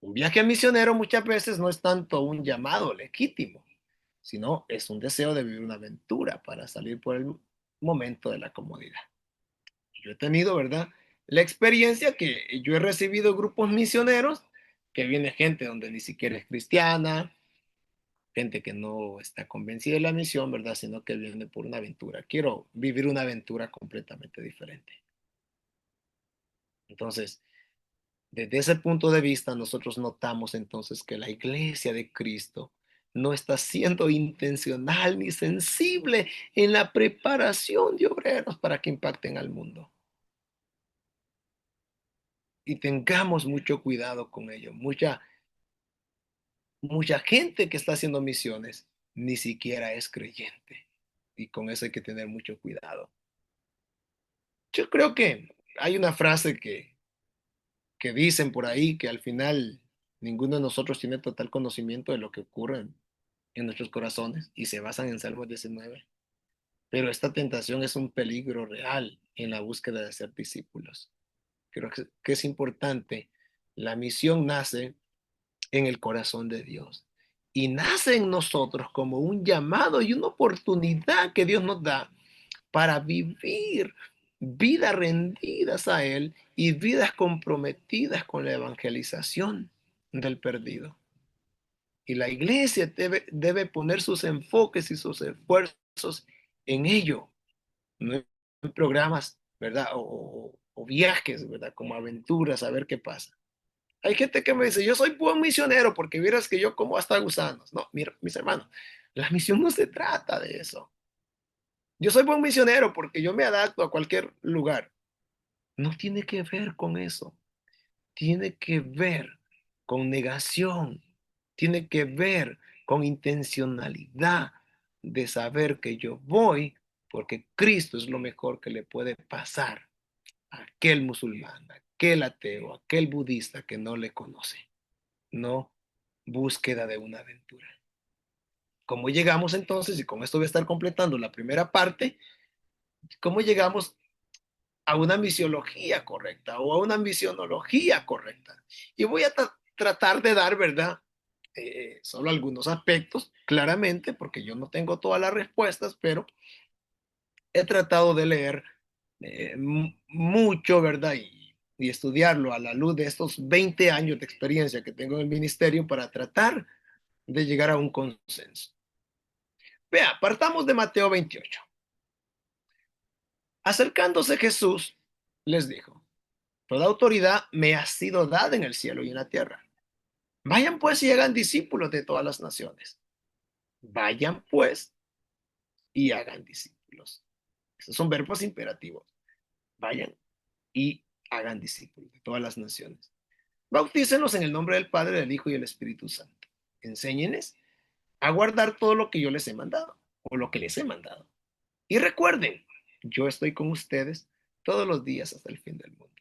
Un viaje misionero muchas veces no es tanto un llamado legítimo, sino es un deseo de vivir una aventura para salir por el momento de la comodidad. Yo he tenido, ¿verdad? La experiencia que yo he recibido grupos misioneros, que viene gente donde ni siquiera es cristiana, gente que no está convencida de la misión, ¿verdad? Sino que viene por una aventura. Quiero vivir una aventura completamente diferente. Entonces, desde ese punto de vista, nosotros notamos entonces que la iglesia de Cristo no está siendo intencional ni sensible en la preparación de obreros para que impacten al mundo. Y tengamos mucho cuidado con ello. Mucha gente que está haciendo misiones ni siquiera es creyente. Y con eso hay que tener mucho cuidado. Yo creo que hay una frase que dicen por ahí que al final ninguno de nosotros tiene total conocimiento de lo que ocurre en nuestros corazones y se basan en Salmos 19. Pero esta tentación es un peligro real en la búsqueda de ser discípulos. Creo que es importante. La misión nace en el corazón de Dios y nace en nosotros como un llamado y una oportunidad que Dios nos da para vivir vidas rendidas a Él y vidas comprometidas con la evangelización del perdido. Y la iglesia debe poner sus enfoques y sus esfuerzos en ello, no en programas, ¿verdad? O viajes, ¿verdad? Como aventuras, a ver qué pasa. Hay gente que me dice, yo soy buen misionero porque vieras que yo como hasta gusanos. No, mira, mis hermanos, la misión no se trata de eso. Yo soy buen misionero porque yo me adapto a cualquier lugar. No tiene que ver con eso. Tiene que ver con negación. Tiene que ver con intencionalidad de saber que yo voy porque Cristo es lo mejor que le puede pasar a aquel musulmán, a aquel ateo, a aquel budista que no le conoce. No búsqueda de una aventura. ¿Cómo llegamos entonces? Y con esto voy a estar completando la primera parte. ¿Cómo llegamos a una misiología correcta o a una misionología correcta? Y voy a tratar de dar, ¿verdad? Solo algunos aspectos, claramente, porque yo no tengo todas las respuestas, pero he tratado de leer mucho, ¿verdad? Y estudiarlo a la luz de estos 20 años de experiencia que tengo en el ministerio para tratar de llegar a un consenso. Vea, partamos de Mateo 28. Acercándose Jesús, les dijo, toda autoridad me ha sido dada en el cielo y en la tierra. Vayan pues y hagan discípulos de todas las naciones. Vayan pues y hagan discípulos. Esos son verbos imperativos. Vayan y hagan discípulos de todas las naciones. Bautícenlos en el nombre del Padre, del Hijo y del Espíritu Santo. Enséñenles a guardar todo lo que yo les he mandado o lo que les he mandado. Y recuerden, yo estoy con ustedes todos los días hasta el fin del mundo.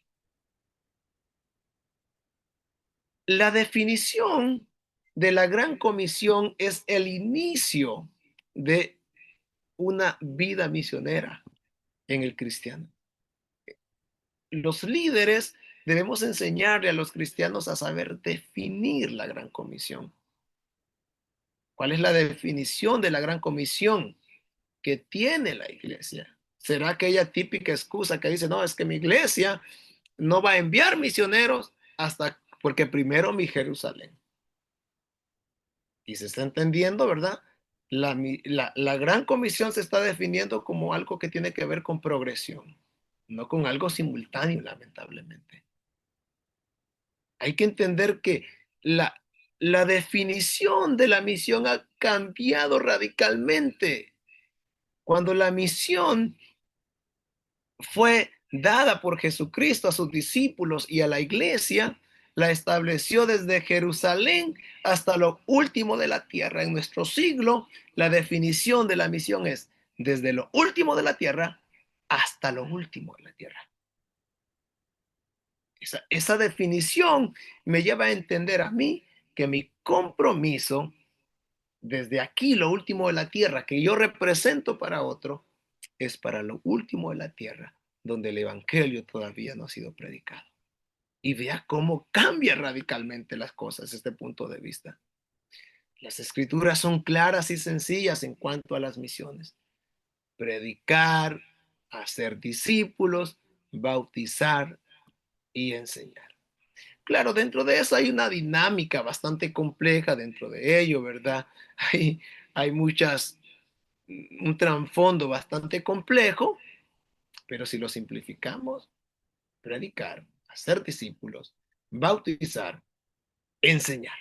La definición de la Gran Comisión es el inicio de una vida misionera en el cristiano. Los líderes debemos enseñarle a los cristianos a saber definir la Gran Comisión. ¿Cuál es la definición de la Gran Comisión que tiene la iglesia? ¿Será aquella típica excusa que dice, no, es que mi iglesia no va a enviar misioneros hasta porque primero mi Jerusalén? Y se está entendiendo, ¿verdad? la gran comisión se está definiendo como algo que tiene que ver con progresión, no con algo simultáneo, lamentablemente. Hay que entender que la, la definición de la misión ha cambiado radicalmente. Cuando la misión fue dada por Jesucristo a sus discípulos y a la iglesia, la estableció desde Jerusalén hasta lo último de la tierra. En nuestro siglo, la definición de la misión es desde lo último de la tierra hasta lo último de la tierra. Esa definición me lleva a entender a mí que mi compromiso desde aquí, lo último de la tierra, que yo represento para otro, es para lo último de la tierra, donde el evangelio todavía no ha sido predicado. Y vea cómo cambia radicalmente las cosas desde este punto de vista. Las escrituras son claras y sencillas en cuanto a las misiones. Predicar, hacer discípulos, bautizar y enseñar. Claro, dentro de eso hay una dinámica bastante compleja dentro de ello, ¿verdad? Hay muchas, un trasfondo bastante complejo, pero si lo simplificamos, predicar, hacer discípulos, bautizar, enseñar.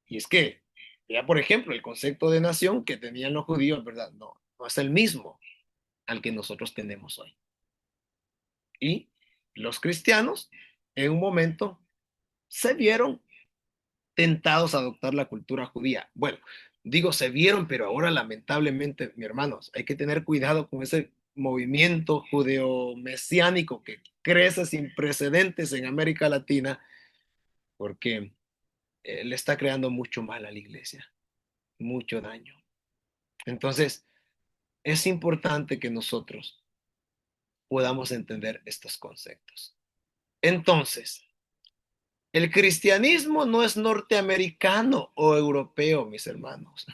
Y es que, ya por ejemplo, el concepto de nación que tenían los judíos, ¿verdad? No, no es el mismo al que nosotros tenemos hoy. Y los cristianos, en un momento, se vieron tentados a adoptar la cultura judía. Bueno, digo se vieron, pero ahora lamentablemente, mis hermanos, hay que tener cuidado con ese movimiento judeo-mesiánico que crece sin precedentes en América Latina, porque le está creando mucho mal a la iglesia, mucho daño. Entonces, es importante que nosotros podamos entender estos conceptos. Entonces, el cristianismo no es norteamericano o europeo, mis hermanos.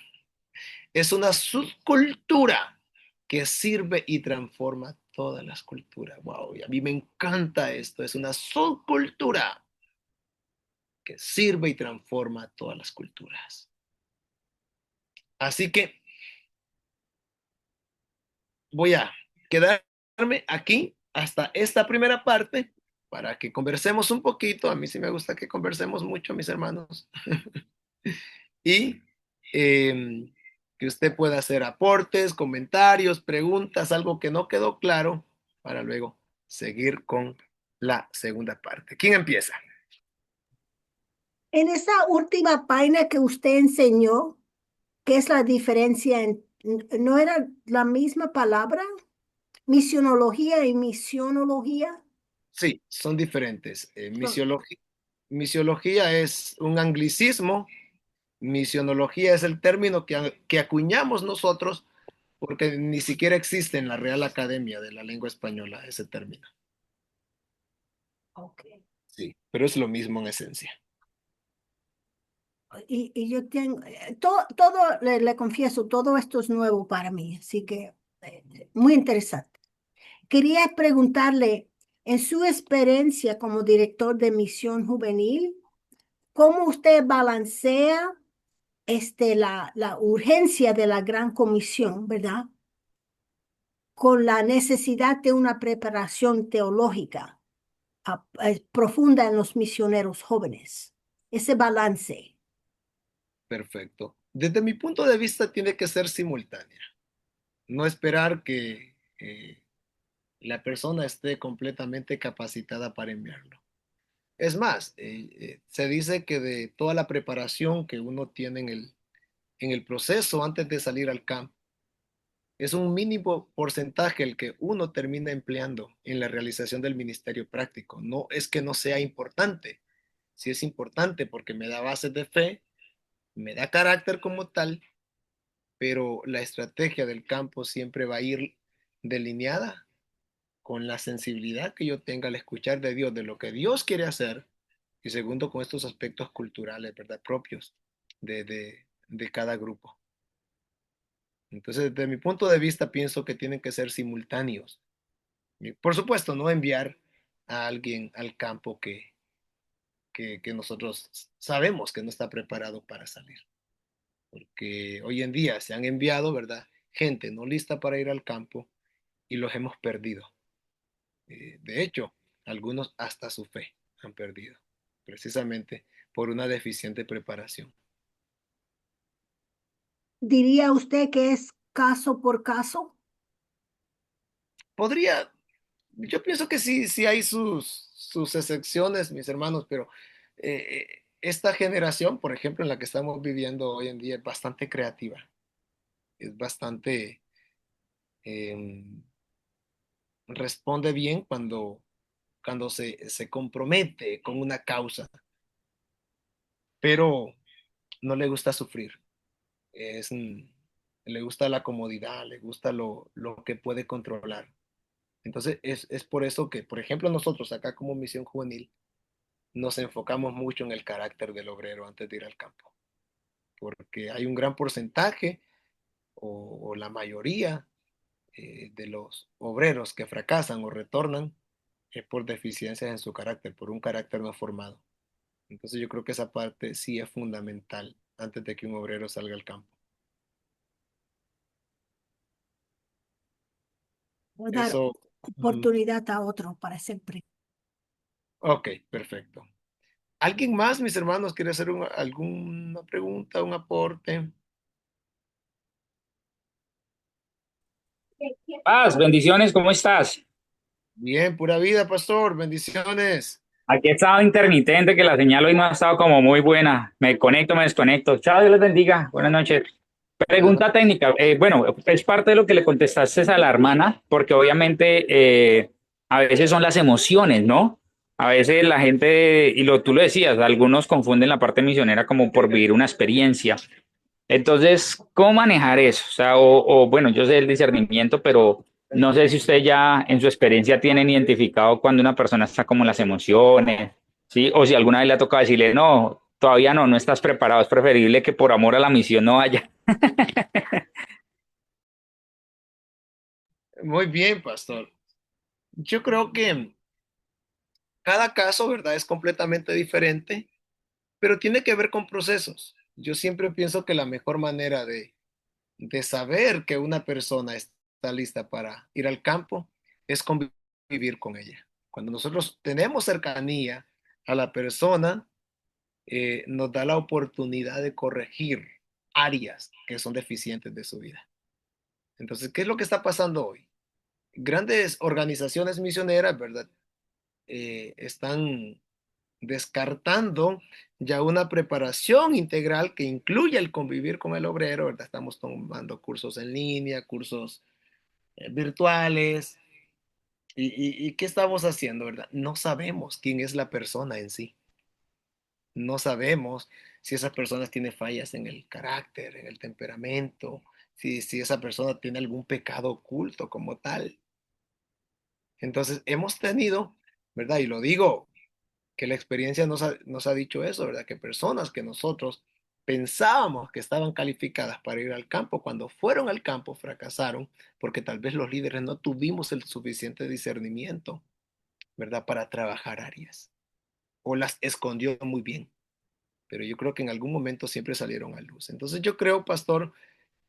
Es una subcultura que sirve y transforma todas las culturas. Wow, y a mí me encanta esto. Es una subcultura que sirve y transforma todas las culturas. Así que voy a quedarme aquí hasta esta primera parte para que conversemos un poquito. A mí sí me gusta que conversemos mucho, mis hermanos. Y que usted pueda hacer aportes, comentarios, preguntas, algo que no quedó claro, para luego seguir con la segunda parte. ¿Quién empieza? En esa última página que usted enseñó, ¿qué es la diferencia no era la misma palabra? Misionología y misionología. Sí, son diferentes. Son- Misiología es un anglicismo, misionología es el término que acuñamos nosotros porque ni siquiera existe en la Real Academia de la Lengua Española ese término. Ok. Sí, pero es lo mismo en esencia. Y yo tengo, todo, le confieso, todo esto es nuevo para mí, así que muy interesante. Quería preguntarle, en su experiencia como director de misión juvenil, ¿cómo usted balancea la urgencia de la gran comisión, ¿verdad? Con la necesidad de una preparación teológica profunda en los misioneros jóvenes? Ese balance. Perfecto. Desde mi punto de vista tiene que ser simultánea. No esperar que la persona esté completamente capacitada para enviarlo. Es más, se dice que de toda la preparación que uno tiene en el proceso antes de salir al campo, es un mínimo porcentaje el que uno termina empleando en la realización del ministerio práctico. No es que no sea importante, sí es importante porque me da bases de fe, me da carácter como tal, pero la estrategia del campo siempre va a ir delineada con la sensibilidad que yo tenga al escuchar de Dios, de lo que Dios quiere hacer, y segundo, con estos aspectos culturales, ¿verdad? Propios de cada grupo. Entonces, desde mi punto de vista, pienso que tienen que ser simultáneos. Y, por supuesto, no enviar a alguien al campo que nosotros sabemos que no está preparado para salir. porque hoy en día se han enviado, ¿verdad? Gente no lista para ir al campo y los hemos perdido. De hecho, algunos hasta su fe han perdido, precisamente por una deficiente preparación. ¿Diría usted que es caso por caso? Podría, yo pienso que sí, sí hay sus excepciones, mis hermanos, pero esta generación, por ejemplo, en la que estamos viviendo hoy en día, es bastante creativa, es bastante, em, responde bien cuando se compromete con una causa, pero no le gusta sufrir. Es, le gusta la comodidad, le gusta lo que puede controlar. Entonces, es por eso que, por ejemplo, nosotros acá como Misión Juvenil nos enfocamos mucho en el carácter del obrero antes de ir al campo, porque hay un gran porcentaje o la mayoría de los obreros que fracasan o retornan por deficiencias en su carácter, por un carácter no formado. Entonces yo creo que esa parte sí es fundamental antes de que un obrero salga al campo. O dar Eso, ujú. oportunidad a otro para ser Ok, perfecto. ¿Alguien más, mis hermanos, quiere hacer alguna pregunta, un aporte? Paz, bendiciones, ¿cómo estás? Bien, pura vida, pastor, bendiciones. Aquí he estado intermitente, que la señal hoy no ha estado como muy buena. Me conecto, me desconecto. Chao, Dios les bendiga. Buenas noches. Buenas Pregunta técnica. Bueno, es parte de lo que le contestaste a la hermana, porque obviamente a veces son las emociones, ¿no? A veces la gente, tú lo decías, algunos confunden la parte misionera como por vivir una experiencia. Entonces, ¿cómo manejar eso? O sea, bueno, yo sé el discernimiento, pero no sé si usted ya en su experiencia tienen identificado cuando una persona está como en las emociones, ¿sí? O si alguna vez le ha tocado decirle, no, todavía no, no estás preparado, es preferible que por amor a la misión no vaya. Muy bien, pastor. Yo creo que cada caso, ¿verdad? Es completamente diferente, pero tiene que ver con procesos. Yo siempre pienso que la mejor manera de saber que una persona está lista para ir al campo es convivir con ella. Cuando nosotros tenemos cercanía a la persona, nos da la oportunidad de corregir áreas que son deficientes de su vida. Entonces, ¿qué es lo que está pasando hoy? Grandes organizaciones misioneras, ¿verdad? Están descartando ya una preparación integral que incluya el convivir con el obrero, ¿verdad? Estamos tomando cursos en línea, cursos virtuales. ¿Y qué estamos haciendo, verdad? No sabemos quién es la persona en sí. No sabemos si esa persona tiene fallas en el carácter, en el temperamento, si esa persona tiene algún pecado oculto como tal. Entonces, hemos tenido, ¿verdad? Y lo digo, que la experiencia nos ha dicho eso, ¿verdad? Que personas que nosotros pensábamos que estaban calificadas para ir al campo, cuando fueron al campo fracasaron porque tal vez los líderes no tuvimos el suficiente discernimiento, ¿verdad? Para trabajar áreas o las escondió muy bien, pero yo creo que en algún momento siempre salieron a luz. Entonces yo creo, pastor,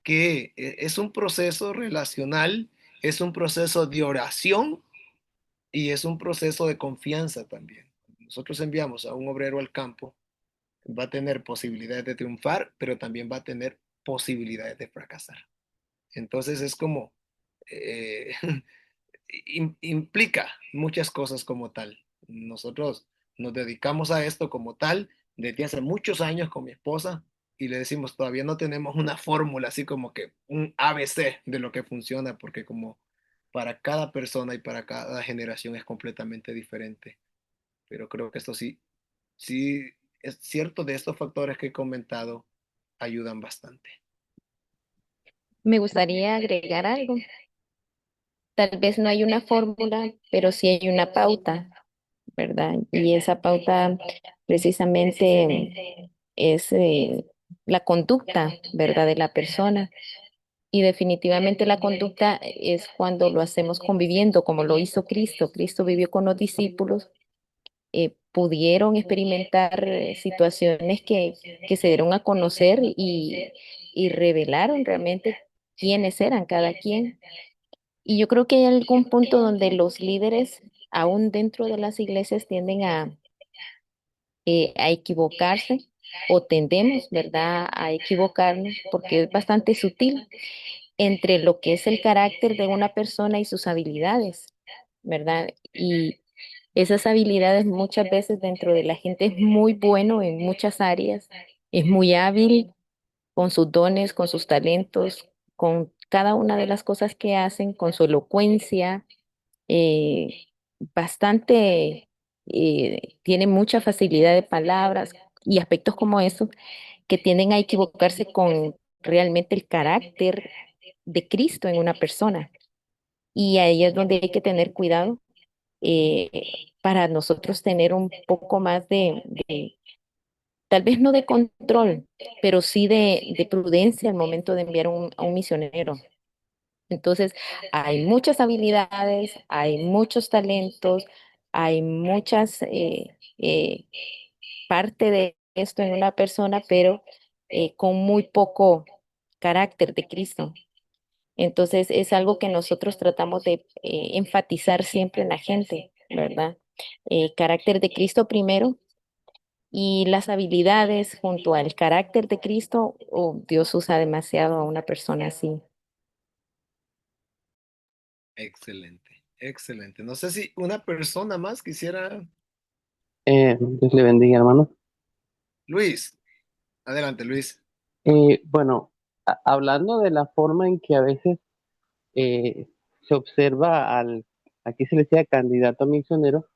que es un proceso relacional, es un proceso de oración y es un proceso de confianza también. Nosotros enviamos a un obrero al campo, va a tener posibilidades de triunfar, pero también va a tener posibilidades de fracasar. Entonces es como, eh, implica muchas cosas como tal. Nosotros nos dedicamos a esto como tal desde hace muchos años con mi esposa y le decimos, todavía no tenemos una fórmula así como que un ABC de lo que funciona, porque como para cada persona y para cada generación es completamente diferente. Pero creo que esto sí, sí es cierto, de estos factores que he comentado ayudan bastante. Me gustaría agregar algo. Tal vez no hay una fórmula, pero sí hay una pauta, ¿verdad? Y esa pauta precisamente es la conducta, ¿verdad? De la persona. Y definitivamente la conducta es cuando lo hacemos conviviendo, como lo hizo Cristo. Cristo vivió con los discípulos pudieron experimentar situaciones que se dieron a conocer y revelaron realmente quiénes eran cada quien. Y yo creo que hay algún punto donde los líderes, aún dentro de las iglesias, tienden a equivocarse o tendemos, ¿verdad?, a equivocarnos porque es bastante sutil entre lo que es el carácter de una persona y sus habilidades, ¿verdad? Y esas habilidades muchas veces dentro de la gente es muy bueno en muchas áreas, es muy hábil con sus dones, con sus talentos, con cada una de las cosas que hacen, con su elocuencia, eh, bastante, tiene mucha facilidad de palabras y aspectos como esos que tienden a equivocarse con realmente el carácter de Cristo en una persona. Y ahí es donde hay que tener cuidado eh, para nosotros tener un poco más tal vez no de control, pero sí de prudencia al momento de enviar a un misionero. Entonces, hay muchas habilidades, hay muchos talentos, hay muchas parte de esto en una persona, pero con muy poco carácter de Cristo. Entonces, es algo que nosotros tratamos de enfatizar siempre en la gente, ¿verdad? Carácter de Cristo primero y las habilidades junto al carácter de Cristo, oh, Dios usa demasiado a una persona así. Excelente, excelente. No sé si una persona más quisiera. Dios le bendiga, hermano. Luis, adelante, Luis. Bueno, hablando de la forma en que a veces se observa aquí se le decía candidato a misionero,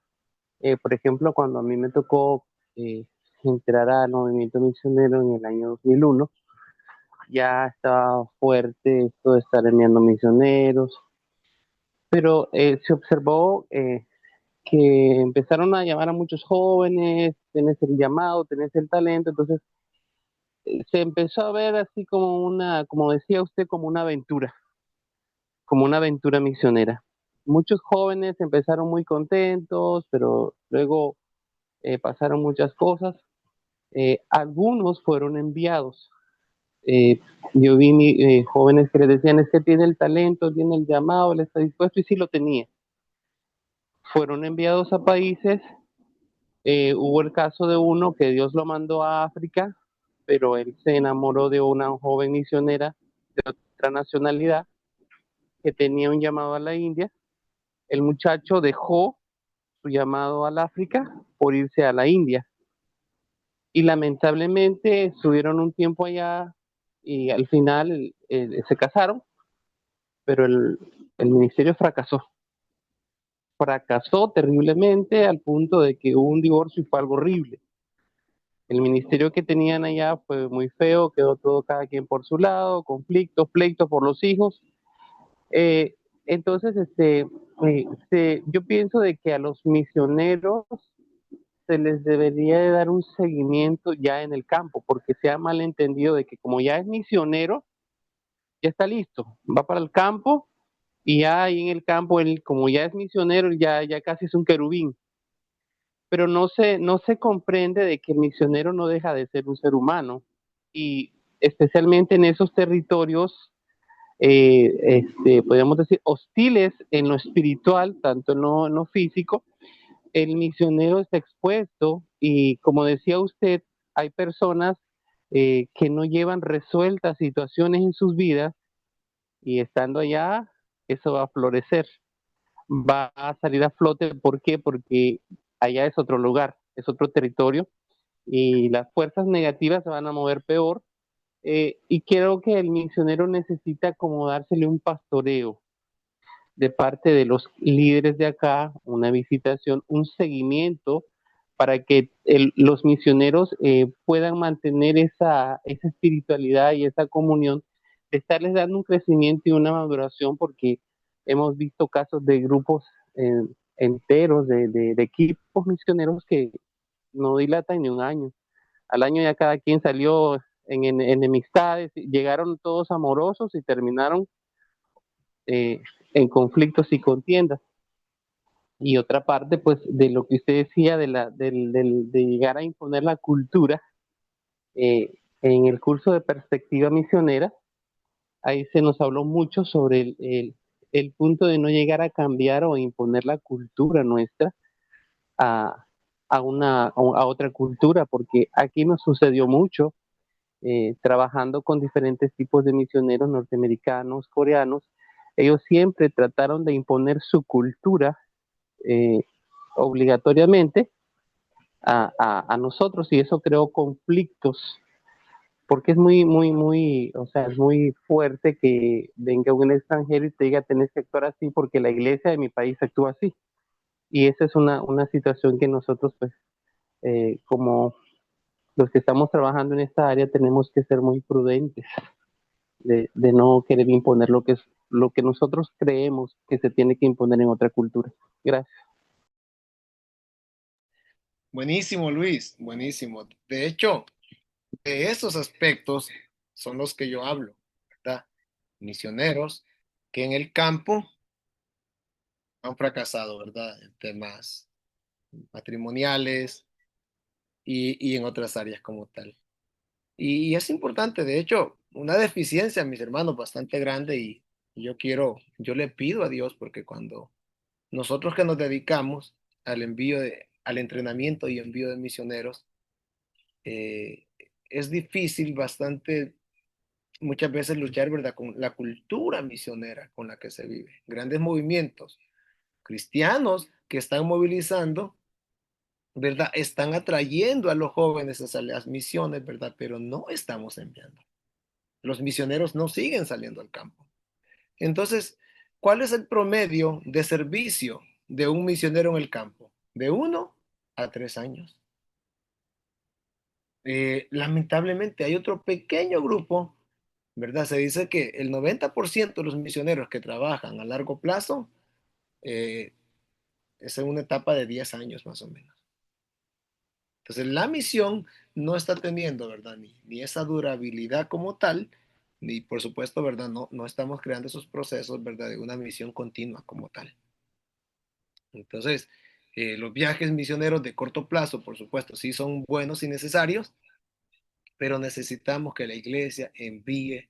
por ejemplo, cuando a mí me tocó eh, entrar al movimiento misionero en el año 2001, ya estaba fuerte esto de estar enviando misioneros, pero se observó que empezaron a llamar a muchos jóvenes, tenés el llamado, tenés el talento, entonces se empezó a ver así como como decía usted, como una aventura misionera. Muchos jóvenes empezaron muy contentos, pero luego pasaron muchas cosas. Algunos fueron enviados. Eh, yo vi jóvenes que les decían, es que tiene el talento, tiene el llamado, él está dispuesto, y sí lo tenía. Fueron enviados a países. Hubo el caso de uno que Dios lo mandó a África, pero él se enamoró de una joven misionera de otra nacionalidad que tenía un llamado a la India. El muchacho dejó su llamado al África por irse a la India y lamentablemente estuvieron un tiempo allá y al final se casaron, pero el ministerio fracasó terriblemente al punto de que hubo un divorcio y fue algo horrible. El ministerio que tenían allá fue muy feo, quedó todo cada quien por su lado, conflictos, pleitos por los hijos. Eh, entonces, yo pienso de que a los misioneros se les debería de dar un seguimiento ya en el campo, porque se ha malentendido de que como ya es misionero, ya está listo, va para el campo y ya ahí en el campo, él, como ya es misionero, ya casi es un querubín. Pero no se comprende de que el misionero no deja de ser un ser humano y especialmente en esos territorios, podríamos decir, hostiles en lo espiritual, tanto en lo físico, el misionero está expuesto y como decía usted, hay personas que no llevan resueltas situaciones en sus vidas y estando allá, eso va a florecer, va a salir a flote. ¿Por qué? Porque allá es otro lugar, es otro territorio y las fuerzas negativas se van a mover peor. Y creo que el misionero necesita como dársele un pastoreo de parte de los líderes de acá, una visitación, un seguimiento para que los misioneros puedan mantener esa espiritualidad y esa comunión, de estarles dando un crecimiento y una maduración, porque hemos visto casos de grupos enteros, de equipos misioneros que no dilatan ni un año. Al año ya cada quien salió en enemistades, llegaron todos amorosos y terminaron eh, en conflictos y contiendas. Y otra parte, pues, de lo que usted decía de llegar a imponer la cultura, en el curso de perspectiva misionera, ahí se nos habló mucho sobre el punto de no llegar a cambiar o imponer la cultura nuestra a, a otra cultura, porque aquí nos sucedió mucho, trabajando con diferentes tipos de misioneros norteamericanos, coreanos. Ellos siempre trataron de imponer su cultura eh, obligatoriamente a nosotros, y eso creó conflictos, porque es o sea, es muy fuerte que venga un extranjero y te diga tenés que actuar así porque la iglesia de mi país actúa así. Y esa es una situación que nosotros, pues, como los que estamos trabajando en esta área, tenemos que ser muy prudentes de no querer imponer lo que nosotros creemos que se tiene que imponer en otra cultura. Gracias. Buenísimo, Luis, buenísimo. De hecho, de esos aspectos son los que yo hablo, ¿verdad? Misioneros que en el campo han fracasado, ¿verdad? En temas matrimoniales y en otras áreas como tal. Y es importante, de hecho, una deficiencia, mis hermanos, bastante grande y yo le pido a Dios porque cuando nosotros que nos dedicamos al entrenamiento y envío de misioneros, eh, es difícil bastante muchas veces luchar, ¿verdad?, con la cultura misionera con la que se vive. Grandes movimientos cristianos que están movilizando, ¿verdad? Están atrayendo a los jóvenes hacia las misiones, ¿verdad? Pero no estamos enviando. Los misioneros no siguen saliendo al campo. Entonces, ¿cuál es el promedio de servicio de un misionero en el campo? De 1 a 3 años. Lamentablemente hay otro pequeño grupo, ¿verdad? Se dice que el 90% de los misioneros que trabajan a largo plazo eh, es en una etapa de 10 años más o menos. Entonces, la misión no está teniendo, ¿verdad? Ni esa durabilidad como tal, ni por supuesto, ¿verdad? No estamos creando esos procesos, ¿verdad? De una misión continua como tal. Entonces, los viajes misioneros de corto plazo, por supuesto, sí son buenos y necesarios, pero necesitamos que la iglesia envíe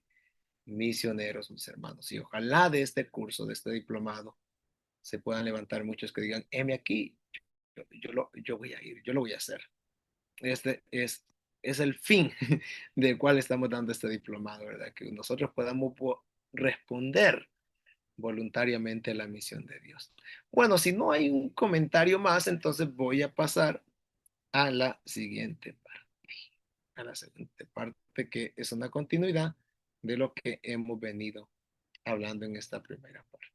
misioneros, mis hermanos. Y ojalá de este curso, de este diplomado, se puedan levantar muchos que digan, heme aquí, yo voy a ir, yo lo voy a hacer. Este es el fin del cual estamos dando este diplomado, ¿verdad? Que nosotros podamos responder voluntariamente a la misión de Dios. Bueno, si no hay un comentario más, entonces voy a pasar a la siguiente parte, a la siguiente parte que es una continuidad de lo que hemos venido hablando en esta primera parte.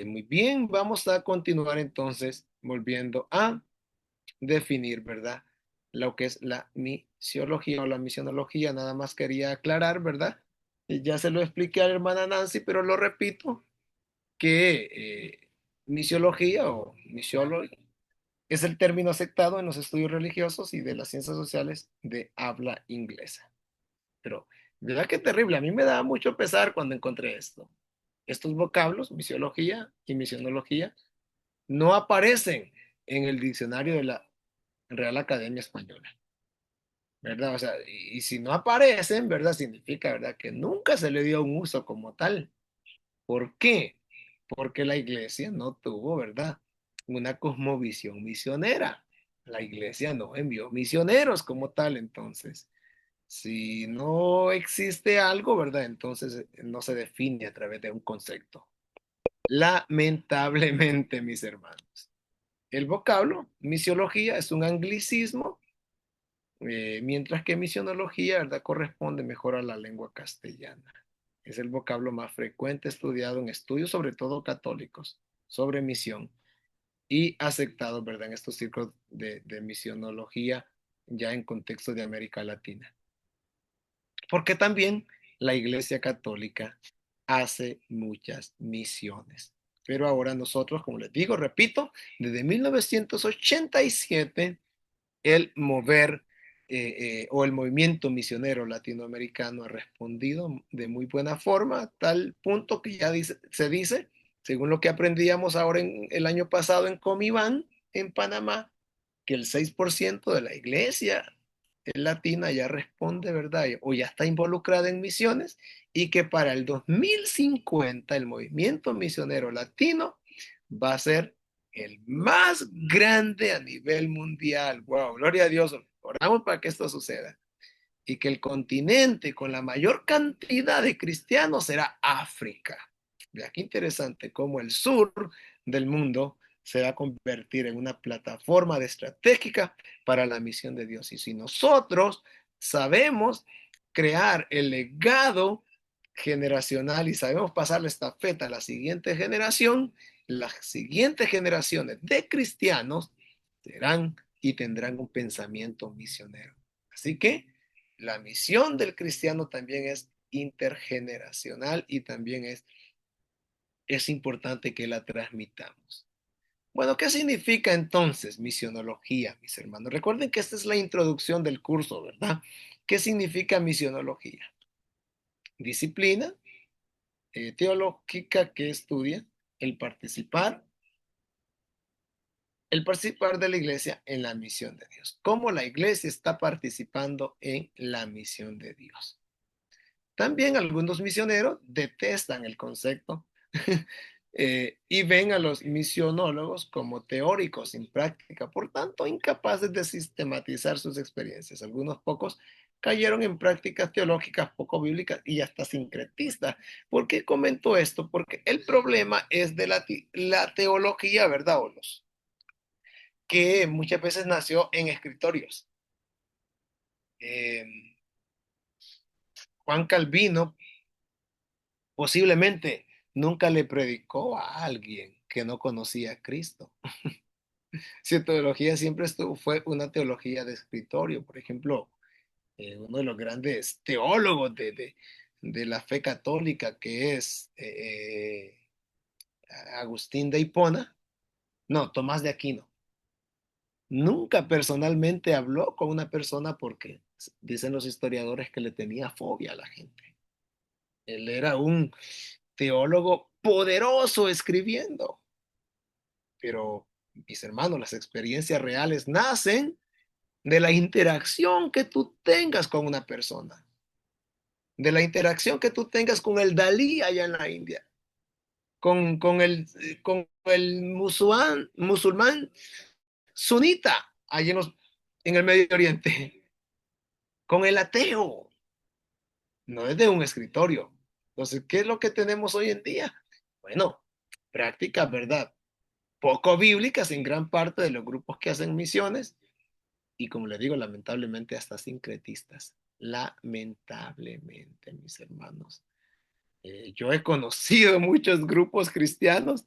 Muy bien, vamos a continuar entonces volviendo a definir, ¿verdad? Lo que es la misiología o la misionología. Nada más quería aclarar, ¿verdad? Ya se lo expliqué a la hermana Nancy, pero lo repito, que misiología o misiología es el término aceptado en los estudios religiosos y de las ciencias sociales de habla inglesa. Pero, ¿verdad qué terrible? A mí me da mucho pesar cuando encontré esto. Estos vocablos, misiología y misionología, no aparecen en el diccionario de la Real Academia Española, ¿verdad? O sea, y si no aparecen, ¿verdad? Significa, ¿verdad? Que nunca se le dio un uso como tal. ¿Por qué? Porque la iglesia no tuvo, ¿verdad? Una cosmovisión misionera. La iglesia no envió misioneros como tal, entonces. Si no existe algo, ¿verdad? Entonces no se define a través de un concepto. Lamentablemente, mis hermanos. El vocablo misiología es un anglicismo, mientras que misionología, ¿verdad? Corresponde mejor a la lengua castellana. Es el vocablo más frecuente estudiado en estudios, sobre todo católicos, sobre misión y aceptado, ¿verdad? En estos círculos de misionología ya en contexto de América Latina. Porque también la Iglesia Católica hace muchas misiones. Pero ahora nosotros, como les digo, repito, desde 1987 el mover o el movimiento misionero latinoamericano ha respondido de muy buena forma, a tal punto que ya según lo que aprendíamos ahora el año pasado en Comiván, en Panamá, que el 6% de la iglesia latina ya responde, ¿verdad? O ya está involucrada en misiones y que para el 2050 el movimiento misionero latino va a ser el más grande a nivel mundial. Wow, gloria a Dios. Oramos para que esto suceda. Y que el continente con la mayor cantidad de cristianos será África. Vea qué interesante cómo el sur del mundo se va a convertir en una plataforma estratégica para la misión de Dios. Y si nosotros sabemos crear el legado generacional y sabemos pasar la estafeta a la siguiente generación, las siguientes generaciones de cristianos serán y tendrán un pensamiento misionero. Así que la misión del cristiano también es intergeneracional y también es importante que la transmitamos. Bueno, ¿qué significa entonces misionología, mis hermanos? Recuerden que esta es la introducción del curso, ¿verdad? ¿Qué significa misionología? Disciplina teológica que estudia el participar, el participar de la iglesia en la misión de Dios. ¿Cómo la iglesia está participando en la misión de Dios? También algunos misioneros detestan el concepto y ven a los misionólogos como teóricos sin práctica, por tanto, incapaces de sistematizar sus experiencias. Algunos pocos cayeron en prácticas teológicas poco bíblicas y hasta sincretistas. ¿Por qué comento esto? Porque el problema es de la teología, ¿verdad, Olos? Que muchas veces nació en escritorios. Eh, Juan Calvino posiblemente nunca le predicó a alguien que no conocía a Cristo. Su teología siempre fue una teología de escritorio. Por ejemplo, uno de los grandes teólogos de la fe católica, que es Agustín de Hipona, no, Tomás de Aquino, nunca personalmente habló con una persona porque dicen los historiadores que le tenía fobia a la gente. Él era un teólogo poderoso escribiendo. Pero, mis hermanos, las experiencias reales nacen de la interacción que tú tengas con una persona, de la interacción que tú tengas con el Dalí allá en la India, con el musulmán sunita allá en el Medio Oriente, con el ateo, no es de un escritorio. Entonces, ¿qué es lo que tenemos hoy en día? Bueno, prácticas, ¿verdad? Poco bíblicas en gran parte de los grupos que hacen misiones y como le digo, lamentablemente hasta sincretistas. Lamentablemente, mis hermanos. Yo he conocido muchos grupos cristianos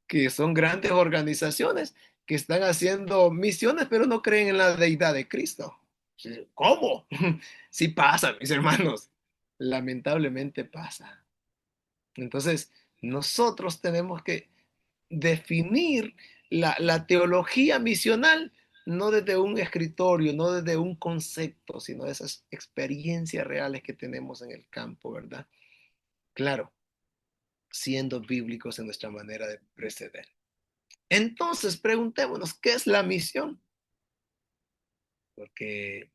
que son grandes organizaciones que están haciendo misiones, pero no creen en la deidad de Cristo. ¿Cómo? Sí pasa, mis hermanos. Lamentablemente pasa. Entonces, nosotros tenemos que definir la teología misional no desde un escritorio, no desde un concepto, sino de esas experiencias reales que tenemos en el campo, ¿verdad? Claro, siendo bíblicos en nuestra manera de proceder. Entonces, preguntémonos, ¿qué es la misión? Porque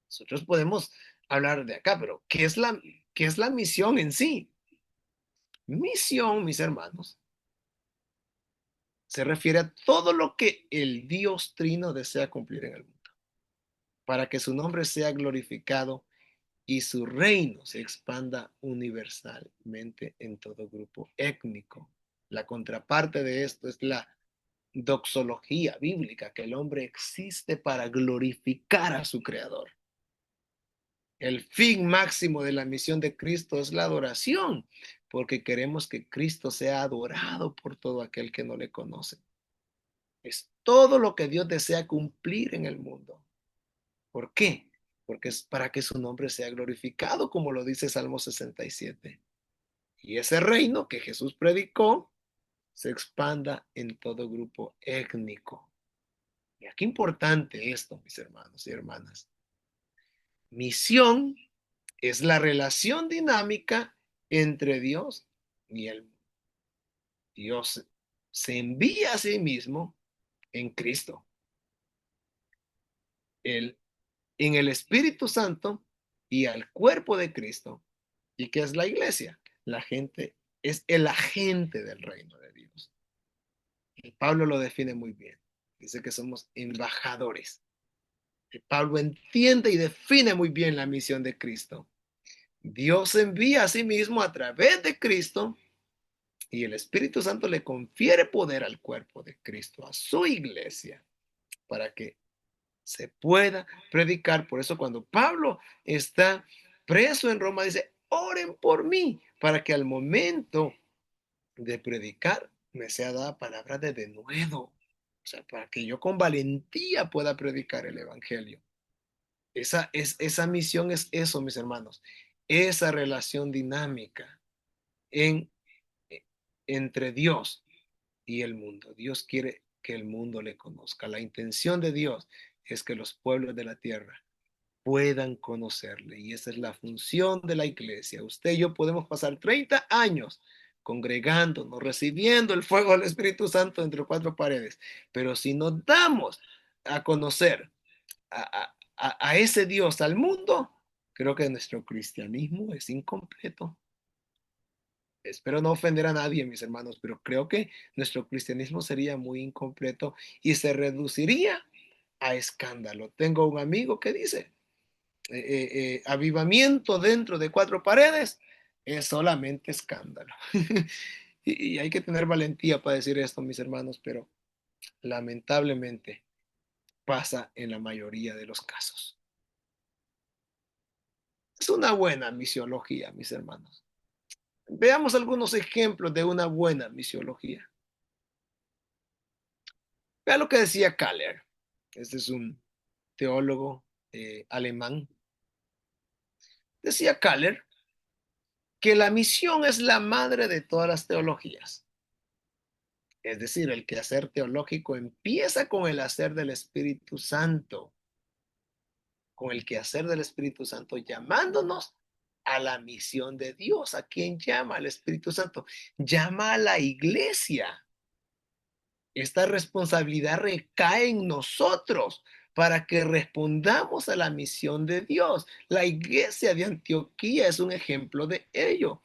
nosotros podemos hablar de acá, pero qué es la misión en sí? Misión, mis hermanos, se refiere a todo lo que el Dios Trino desea cumplir en el mundo, para que su nombre sea glorificado y su reino se expanda universalmente en todo grupo étnico. La contraparte de esto es la doxología bíblica, que el hombre existe para glorificar a su creador. El fin máximo de la misión de Cristo es la adoración, porque queremos que Cristo sea adorado por todo aquel que no le conoce. Es todo lo que Dios desea cumplir en el mundo. ¿Por qué? Porque es para que su nombre sea glorificado, como lo dice Salmo 67. Y ese reino que Jesús predicó se expanda en todo grupo étnico. Y aquí importante esto, mis hermanos y hermanas. Misión es la relación dinámica entre Dios y el mundo. Dios se envía a sí mismo en Cristo, Él, en el Espíritu Santo y al cuerpo de Cristo. ¿Y qué es la iglesia? La gente es el agente del reino de Dios. Y Pablo lo define muy bien. Dice que somos embajadores. Y Pablo entiende y define muy bien la misión de Cristo. Dios envía a sí mismo a través de Cristo y el Espíritu Santo le confiere poder al cuerpo de Cristo, a su iglesia, para que se pueda predicar. Por eso cuando Pablo está preso en Roma, dice, oren por mí, para que al momento de predicar me sea dada palabra de denuedo. O sea, para que yo con valentía pueda predicar el Evangelio. Esa misión es eso, mis hermanos. Esa relación dinámica en, entre Dios y el mundo. Dios quiere que el mundo le conozca. La intención de Dios es que los pueblos de la tierra puedan conocerle. Y esa es la función de la iglesia. Usted y yo podemos pasar 30 años congregándonos, recibiendo el fuego del Espíritu Santo entre cuatro paredes. Pero si nos damos a conocer a ese Dios, al mundo, creo que nuestro cristianismo es incompleto. Espero no ofender a nadie, mis hermanos, pero creo que nuestro cristianismo sería muy incompleto y se reduciría a escándalo. Tengo un amigo que dice, avivamiento dentro de cuatro paredes es solamente escándalo. Y hay que tener valentía para decir esto, mis hermanos, pero lamentablemente pasa en la mayoría de los casos. Es una buena misiología, mis hermanos. Veamos algunos ejemplos de una buena misiología. Vea lo que decía Kaller. Este es un teólogo alemán. Decía Kaller que la misión es la madre de todas las teologías. Es decir, el quehacer teológico empieza con el hacer del Espíritu Santo, con el quehacer del Espíritu Santo, llamándonos a la misión de Dios. ¿A quién llama el Espíritu Santo? Llama a la iglesia. Esta responsabilidad recae en nosotros para que respondamos a la misión de Dios. La iglesia de Antioquía es un ejemplo de ello.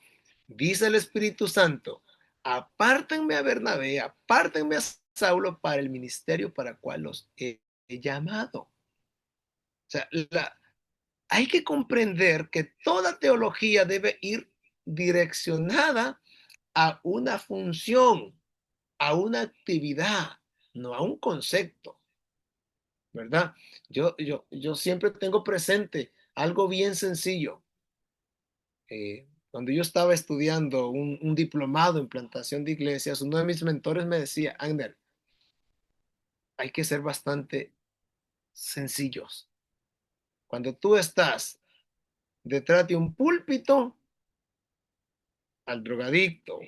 Dice el Espíritu Santo, apártenme a Bernabé, apártenme a Saulo para el ministerio para el cual los he llamado. O sea, hay que comprender que toda teología debe ir direccionada a una función, a una actividad, no a un concepto, ¿verdad? Yo siempre tengo presente algo bien sencillo. Cuando yo estaba estudiando un diplomado en plantación de iglesias, uno de mis mentores me decía, Agner, hay que ser bastante sencillos. Cuando tú estás detrás de un púlpito, al drogadicto,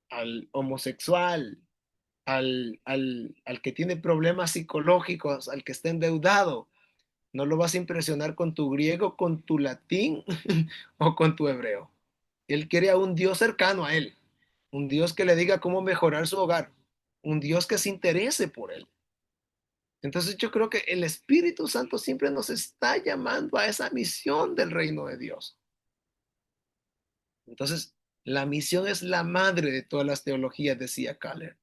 al homosexual, al que tiene problemas psicológicos, al que está endeudado, no lo vas a impresionar con tu griego, con tu latín o con tu hebreo. Él quiere a un Dios cercano a él, un Dios que le diga cómo mejorar su hogar, un Dios que se interese por él. Entonces yo creo que el Espíritu Santo siempre nos está llamando a esa misión del reino de Dios. Entonces, la misión es la madre de todas las teologías, decía Kaller.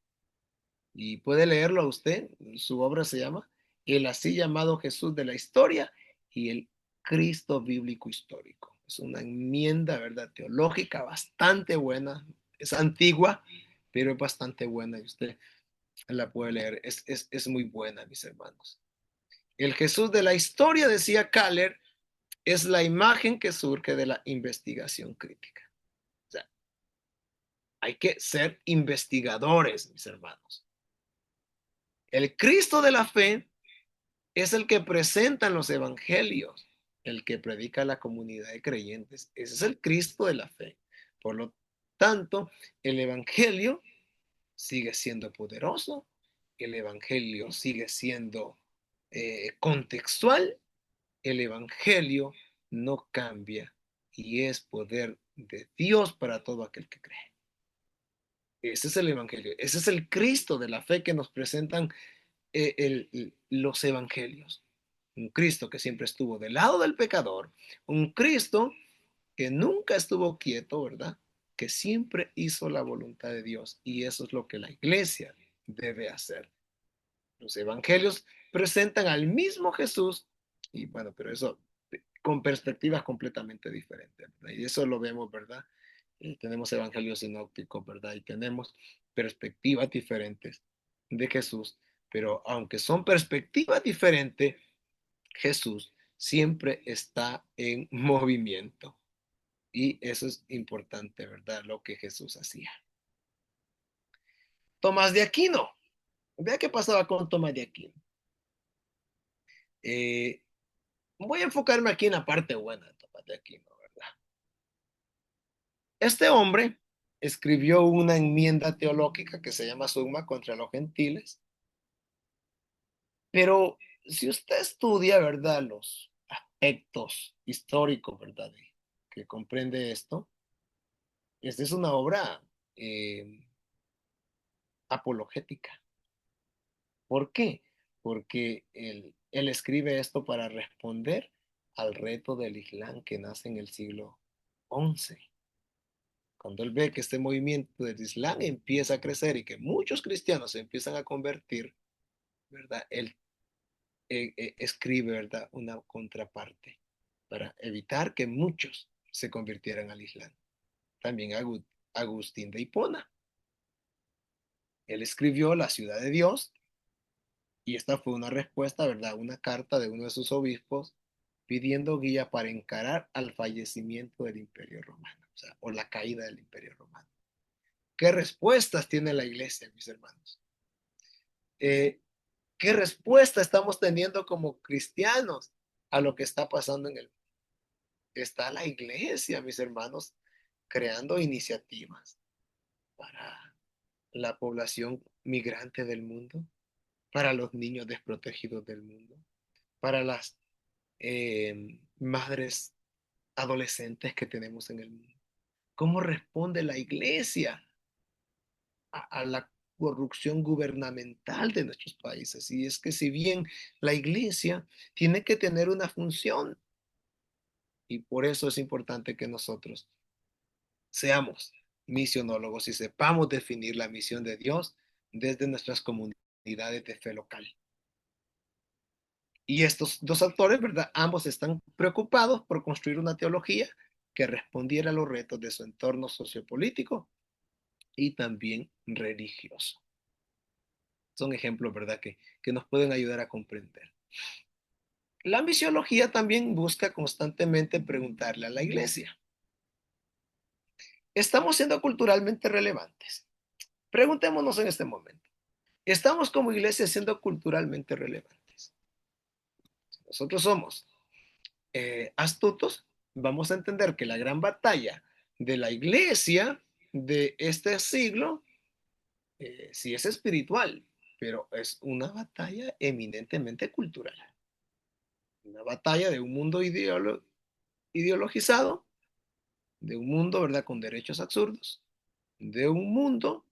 Y puede leerlo a usted, su obra se llama El así llamado Jesús de la historia y el Cristo bíblico histórico. Es una enmienda, ¿verdad? Teológica bastante buena, es antigua, pero es bastante buena y usted la puede leer. Es muy buena, mis hermanos. El Jesús de la historia, decía Kaller, es la imagen que surge de la investigación crítica. O sea, hay que ser investigadores, mis hermanos. El Cristo de la fe es el que presenta en los evangelios, el que predica a la comunidad de creyentes. Ese es el Cristo de la fe. Por lo tanto, el evangelio sigue siendo poderoso, el evangelio sigue siendo contextual, el evangelio no cambia y es poder de Dios para todo aquel que cree. Ese es el evangelio, ese es el Cristo de la fe que nos presentan los evangelios. Un Cristo que siempre estuvo del lado del pecador, un Cristo que nunca estuvo quieto, ¿verdad? Que siempre hizo la voluntad de Dios, y eso es lo que la iglesia debe hacer. Los evangelios presentan al mismo Jesús, y bueno, pero eso con perspectivas completamente diferentes, ¿verdad? Y eso lo vemos, ¿verdad? Tenemos evangelios sinópticos, ¿verdad? Y tenemos perspectivas diferentes de Jesús, pero aunque son perspectivas diferentes, Jesús siempre está en movimiento. Y eso es importante, ¿verdad? Lo que Jesús hacía. Tomás de Aquino. Vea qué pasaba con Tomás de Aquino. Eh, Voy a enfocarme aquí en la parte buena de Tomás de Aquino, ¿verdad? Este hombre escribió una enmienda teológica que se llama Summa contra los gentiles, pero si usted estudia, ¿verdad?, los aspectos históricos, ¿verdad?, que comprende esto, esta es una obra apologética. ¿Por qué? Porque él escribe esto para responder al reto del Islam que nace en el siglo XI. Cuando él ve que este movimiento del Islam empieza a crecer y que muchos cristianos se empiezan a convertir, ¿verdad? Él escribe, ¿verdad?, una contraparte para evitar que muchos se convirtieran al Islam. También Agustín de Hipona. Él escribió La ciudad de Dios, y esta fue una respuesta, ¿verdad?, una carta de uno de sus obispos pidiendo guía para encarar al fallecimiento del Imperio Romano, o sea, o la caída del Imperio Romano. ¿Qué respuestas tiene la iglesia, mis hermanos? ¿Qué respuesta estamos teniendo como cristianos a lo que está pasando en el mundo? Está la iglesia, mis hermanos, creando iniciativas para la población migrante del mundo, para los niños desprotegidos del mundo, para las madres adolescentes que tenemos en el mundo. ¿Cómo responde la iglesia a la corrupción gubernamental de nuestros países? Y es que si bien la iglesia tiene que tener una función, y por eso es importante que nosotros seamos misionólogos y sepamos definir la misión de Dios desde nuestras comunidades de fe local. Y estos dos autores, ¿verdad? Ambos están preocupados por construir una teología que respondiera a los retos de su entorno sociopolítico y también religioso. Son ejemplos, ¿verdad?, que nos pueden ayudar a comprender. La misiología también busca constantemente preguntarle a la iglesia: ¿estamos siendo culturalmente relevantes? Preguntémonos en este momento: ¿estamos como iglesia siendo culturalmente relevantes? Si nosotros somos astutos, vamos a entender que la gran batalla de la iglesia de este siglo sí es espiritual, pero es una batalla eminentemente cultural. Una batalla de un mundo ideologizado, de un mundo, ¿verdad?, con derechos absurdos, de un mundo,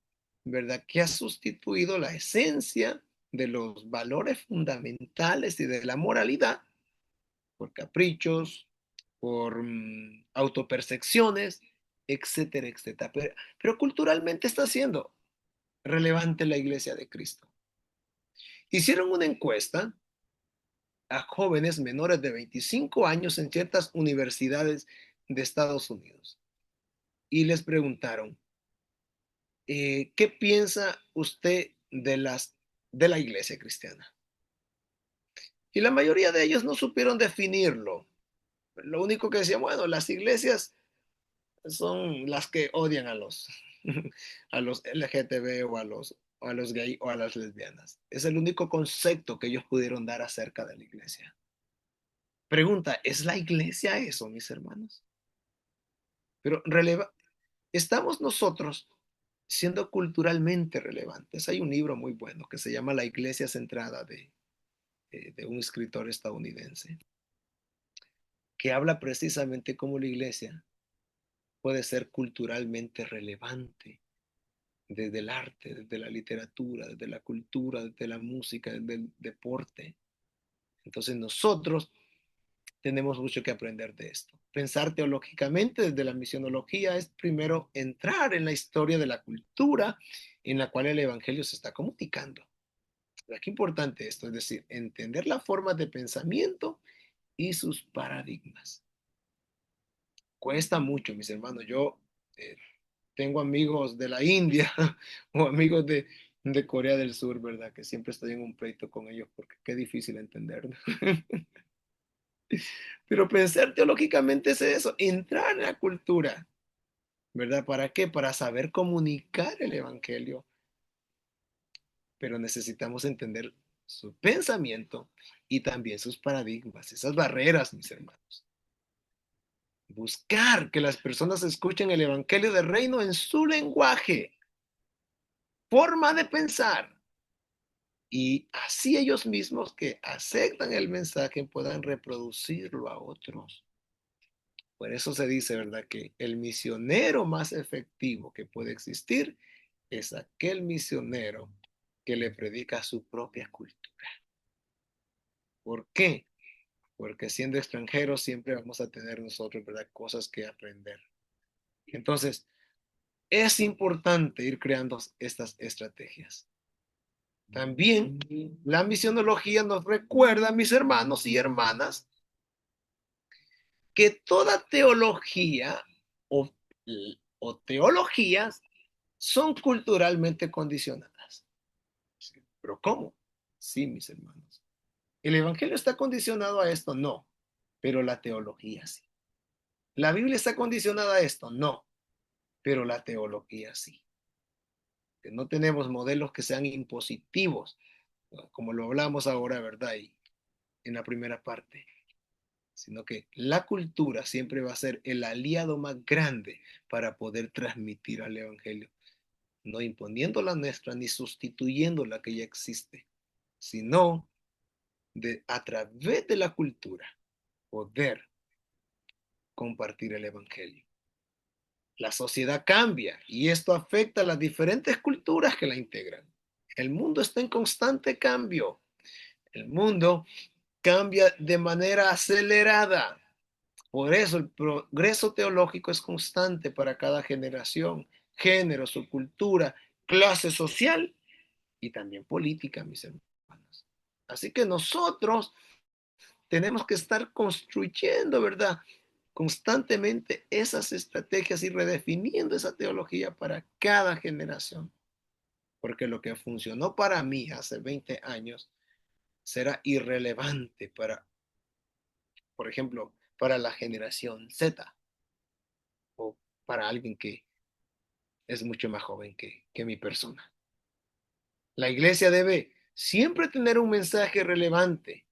¿verdad?, que ha sustituido la esencia de los valores fundamentales y de la moralidad por caprichos, por autopercepciones, etcétera, etcétera. Pero culturalmente está siendo relevante la iglesia de Cristo. Hicieron una encuesta a jóvenes menores de 25 años en ciertas universidades de Estados Unidos y les preguntaron: ¿qué piensa usted de la iglesia cristiana? Y la mayoría de ellos no supieron definirlo. Lo único que decían: bueno, las iglesias son las que odian a los, a los LGTB o a los gay o a las lesbianas. Es el único concepto que ellos pudieron dar acerca de la iglesia. Pregunta: ¿es la iglesia eso, mis hermanos? Pero ¿estamos nosotros siendo culturalmente relevantes? Hay un libro muy bueno que se llama La Iglesia Centrada de un escritor estadounidense que habla precisamente cómo la iglesia puede ser culturalmente relevante desde el arte, desde la literatura, desde la cultura, desde la música, desde el deporte. Entonces nosotros tenemos mucho que aprender de esto. Pensar teológicamente desde la misionología es primero entrar en la historia de la cultura en la cual el evangelio se está comunicando. Qué importante esto, es decir, entender las formas de pensamiento y sus paradigmas. Cuesta mucho, mis hermanos. Yo eh, tengo amigos de la India o amigos de Corea del Sur, ¿verdad? Que siempre estoy en un pleito con ellos porque qué difícil entenderlo. Pero pensar teológicamente es eso, entrar en la cultura, ¿verdad? ¿Para qué? Para saber comunicar el evangelio. Pero necesitamos entender su pensamiento y también sus paradigmas, esas barreras, mis hermanos. Buscar que las personas escuchen el evangelio del reino en su lenguaje, forma de pensar, y así ellos mismos que aceptan el mensaje puedan reproducirlo a otros. Por eso se dice, ¿verdad?, que el misionero más efectivo que puede existir es aquel misionero que le predica su propia cultura. ¿Por qué? Porque siendo extranjeros siempre vamos a tener nosotros, ¿verdad?, cosas que aprender. Entonces, es importante ir creando estas estrategias. También la misionología nos recuerda, mis hermanos y hermanas, que toda teología o, o teologías son culturalmente condicionadas. ¿Pero cómo? Sí, mis hermanos. ¿El evangelio está condicionado a esto? No, pero la teología sí. ¿La Biblia está condicionada a esto? No, pero la teología sí. Que no tenemos modelos que sean impositivos, como lo hablamos ahora, ¿verdad? Y en la primera parte, sino que la cultura siempre va a ser el aliado más grande para poder transmitir al evangelio, no imponiendo la nuestra ni sustituyendo la que ya existe, sino a través de la cultura poder compartir el evangelio. La sociedad cambia y esto afecta a las diferentes culturas que la integran. El mundo está en constante cambio. El mundo cambia de manera acelerada. Por eso el progreso teológico es constante para cada generación, género, subcultura, clase social y también política, mis hermanos. Así que nosotros tenemos que estar construyendo, ¿verdad?, constantemente esas estrategias y redefiniendo esa teología para cada generación. Porque lo que funcionó para mí hace 20 años será irrelevante para, por ejemplo, para la generación Z o para alguien que es mucho más joven que mi persona. La iglesia debe siempre tener un mensaje relevante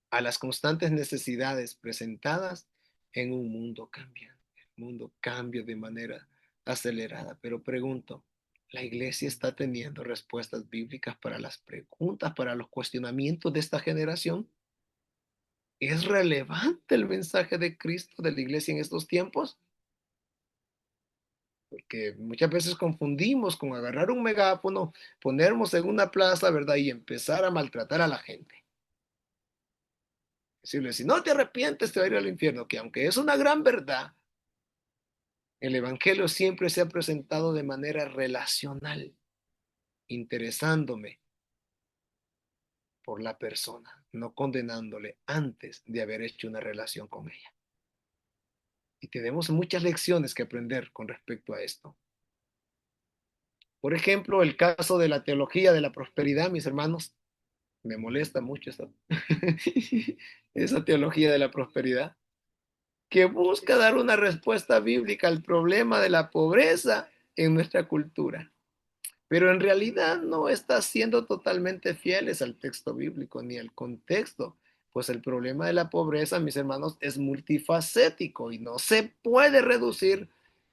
a las constantes necesidades presentadas en un mundo cambiante. El mundo cambia de manera acelerada, pero pregunto, ¿la iglesia está teniendo respuestas bíblicas para las preguntas, para los cuestionamientos de esta generación? ¿Es relevante el mensaje de Cristo de la iglesia en estos tiempos? Porque muchas veces confundimos con agarrar un megáfono, ponernos en una plaza, ¿verdad? Y empezar a maltratar a la gente. Decirle, si no te arrepientes, te va a ir al infierno, que aunque es una gran verdad, el evangelio siempre se ha presentado de manera relacional, interesándome por la persona, no condenándole antes de haber hecho una relación con ella. Y tenemos muchas lecciones que aprender con respecto a esto. Por ejemplo, el caso de la teología de la prosperidad, mis hermanos, me molesta mucho esa teología de la prosperidad, que busca dar una respuesta bíblica al problema de la pobreza en nuestra cultura, pero en realidad no está siendo totalmente fieles al texto bíblico ni al contexto, pues el problema de la pobreza, mis hermanos, es multifacético y no se puede reducir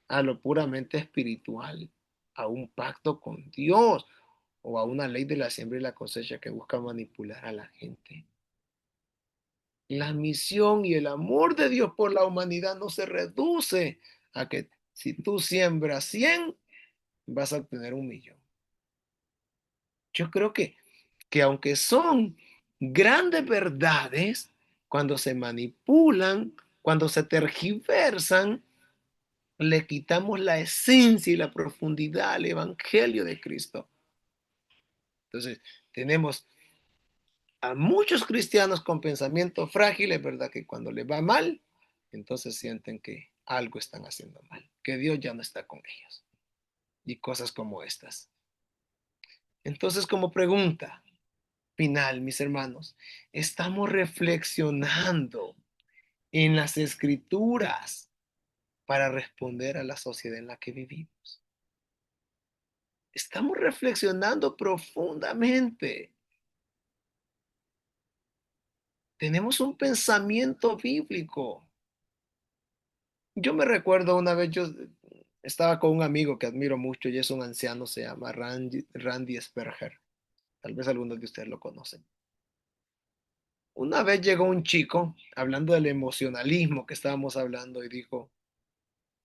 a lo puramente espiritual, a un pacto con Dios o a una ley de la siembra y la cosecha que busca manipular a la gente. La misión y el amor de Dios por la humanidad no se reduce a que si tú siembras 100, vas a obtener 1 millón. Yo creo que aunque son grandes verdades, cuando se manipulan, cuando se tergiversan, le quitamos la esencia y la profundidad al Evangelio de Cristo. Entonces, tenemos a muchos cristianos con pensamientos frágiles, ¿verdad? Que cuando les va mal, entonces sienten que algo están haciendo mal, que Dios ya no está con ellos. Y cosas como estas. Entonces, como pregunta final, mis hermanos, estamos reflexionando en las escrituras para responder a la sociedad en la que vivimos. Estamos reflexionando profundamente. Tenemos un pensamiento bíblico. Yo me recuerdo una vez, yo estaba con un amigo que admiro mucho y es un anciano, se llama Randy Sperger. Tal vez algunos de ustedes lo conocen. Una vez llegó un chico hablando del emocionalismo que estábamos hablando y dijo,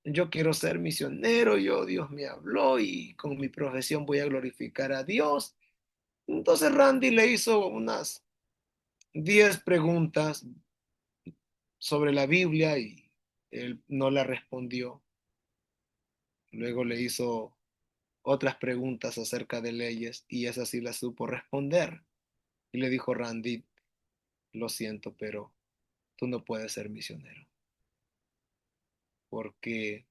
yo quiero ser misionero, Dios me habló y con mi profesión voy a glorificar a Dios. Entonces Randy le hizo unas 10 preguntas sobre la Biblia y él no la respondió. Luego le hizo otras preguntas acerca de leyes y esas sí las supo responder. Y le dijo Randy, lo siento, pero tú no puedes ser misionero porque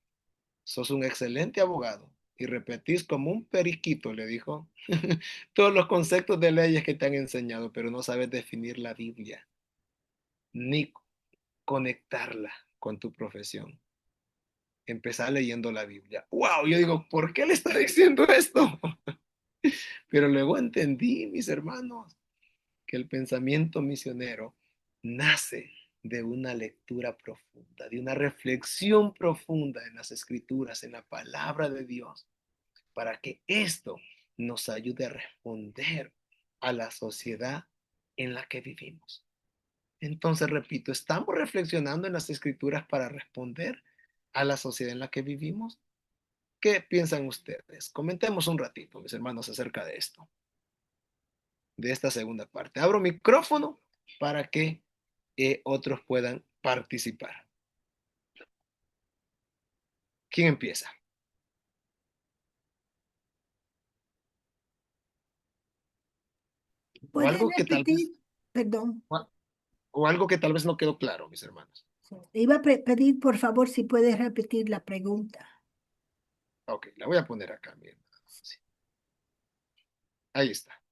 sos un excelente abogado y repetís como un periquito, le dijo, todos los conceptos de leyes que te han enseñado, pero no sabes definir la Biblia ni conectarla con tu profesión. Empezar leyendo la Biblia. ¡Wow! Yo digo, ¿por qué le está diciendo esto? Pero luego entendí, mis hermanos, que el pensamiento misionero nace de una lectura profunda, de una reflexión profunda en las escrituras, en la palabra de Dios, para que esto nos ayude a responder a la sociedad en la que vivimos. Entonces, repito, ¿estamos reflexionando en las escrituras para responder a la sociedad en la que vivimos? ¿Qué piensan ustedes? Comentemos un ratito, mis hermanos, acerca de esto, de esta segunda parte. Abro micrófono para que otros puedan participar. ¿Quién empieza? O ¿Puede algo que tal vez, repetir? Perdón. o algo que tal vez no quedó claro, mis hermanos. Iba a pedir, por favor, si puede repetir la pregunta. Ok, la voy a poner acá. Bien. Sí, ahí está.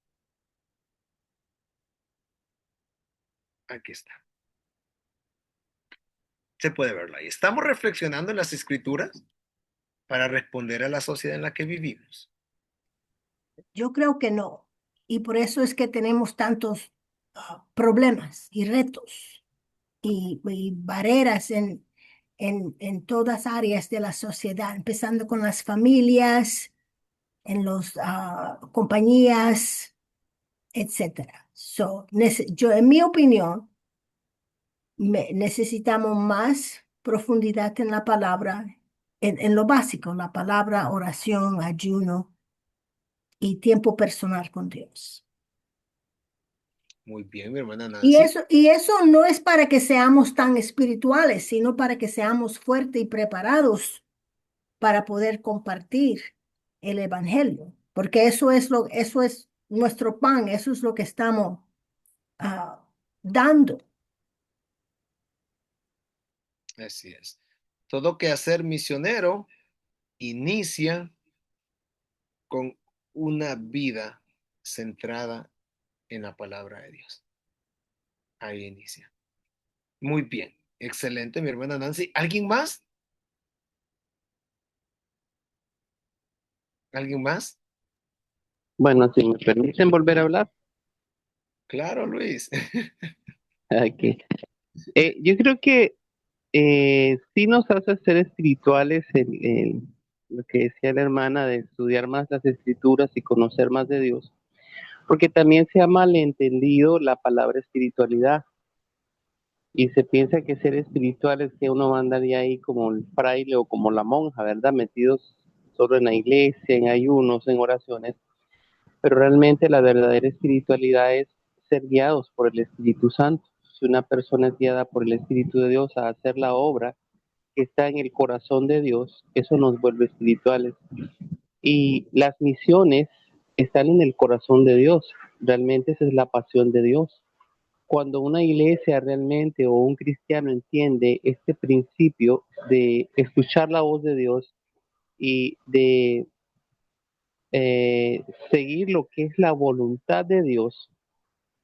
Aquí está. Se puede verlo ahí. ¿Estamos reflexionando en las escrituras para responder a la sociedad en la que vivimos? Yo creo que no. Y por eso es que tenemos tantos problemas y retos y barreras en todas áreas de la sociedad, empezando con las familias, en las compañías, etcétera. Yo, en mi opinión, necesitamos más profundidad en la palabra, en lo básico, la palabra, oración, ayuno y tiempo personal con Dios. Muy bien, mi hermana Y Nancy. eso no es para que seamos tan espirituales, sino para que seamos fuertes y preparados para poder compartir el evangelio, porque eso es nuestro pan, eso es lo que estamos dando. Así es. Todo quehacer misionero inicia con una vida centrada en la palabra de Dios. Ahí inicia. Muy bien. Excelente, mi hermana Nancy. ¿Alguien más? ¿Alguien más? Bueno, si me permiten volver a hablar, Claro, Luis. aquí. Yo creo que sí nos hace ser espirituales lo que decía la hermana de estudiar más las escrituras y conocer más de Dios, porque también se ha malentendido la palabra espiritualidad y se piensa que ser espiritual es que uno va a andar ahí como el fraile o como la monja, ¿verdad? Metidos solo en la iglesia, en ayunos, en oraciones, pero realmente la verdadera espiritualidad es ser guiados por el Espíritu Santo. Si una persona es guiada por el Espíritu de Dios a hacer la obra que está en el corazón de Dios, eso nos vuelve espirituales. Y las misiones están en el corazón de Dios. Realmente esa es la pasión de Dios. Cuando una iglesia realmente o un cristiano entiende este principio de escuchar la voz de Dios y de seguir lo que es la voluntad de Dios,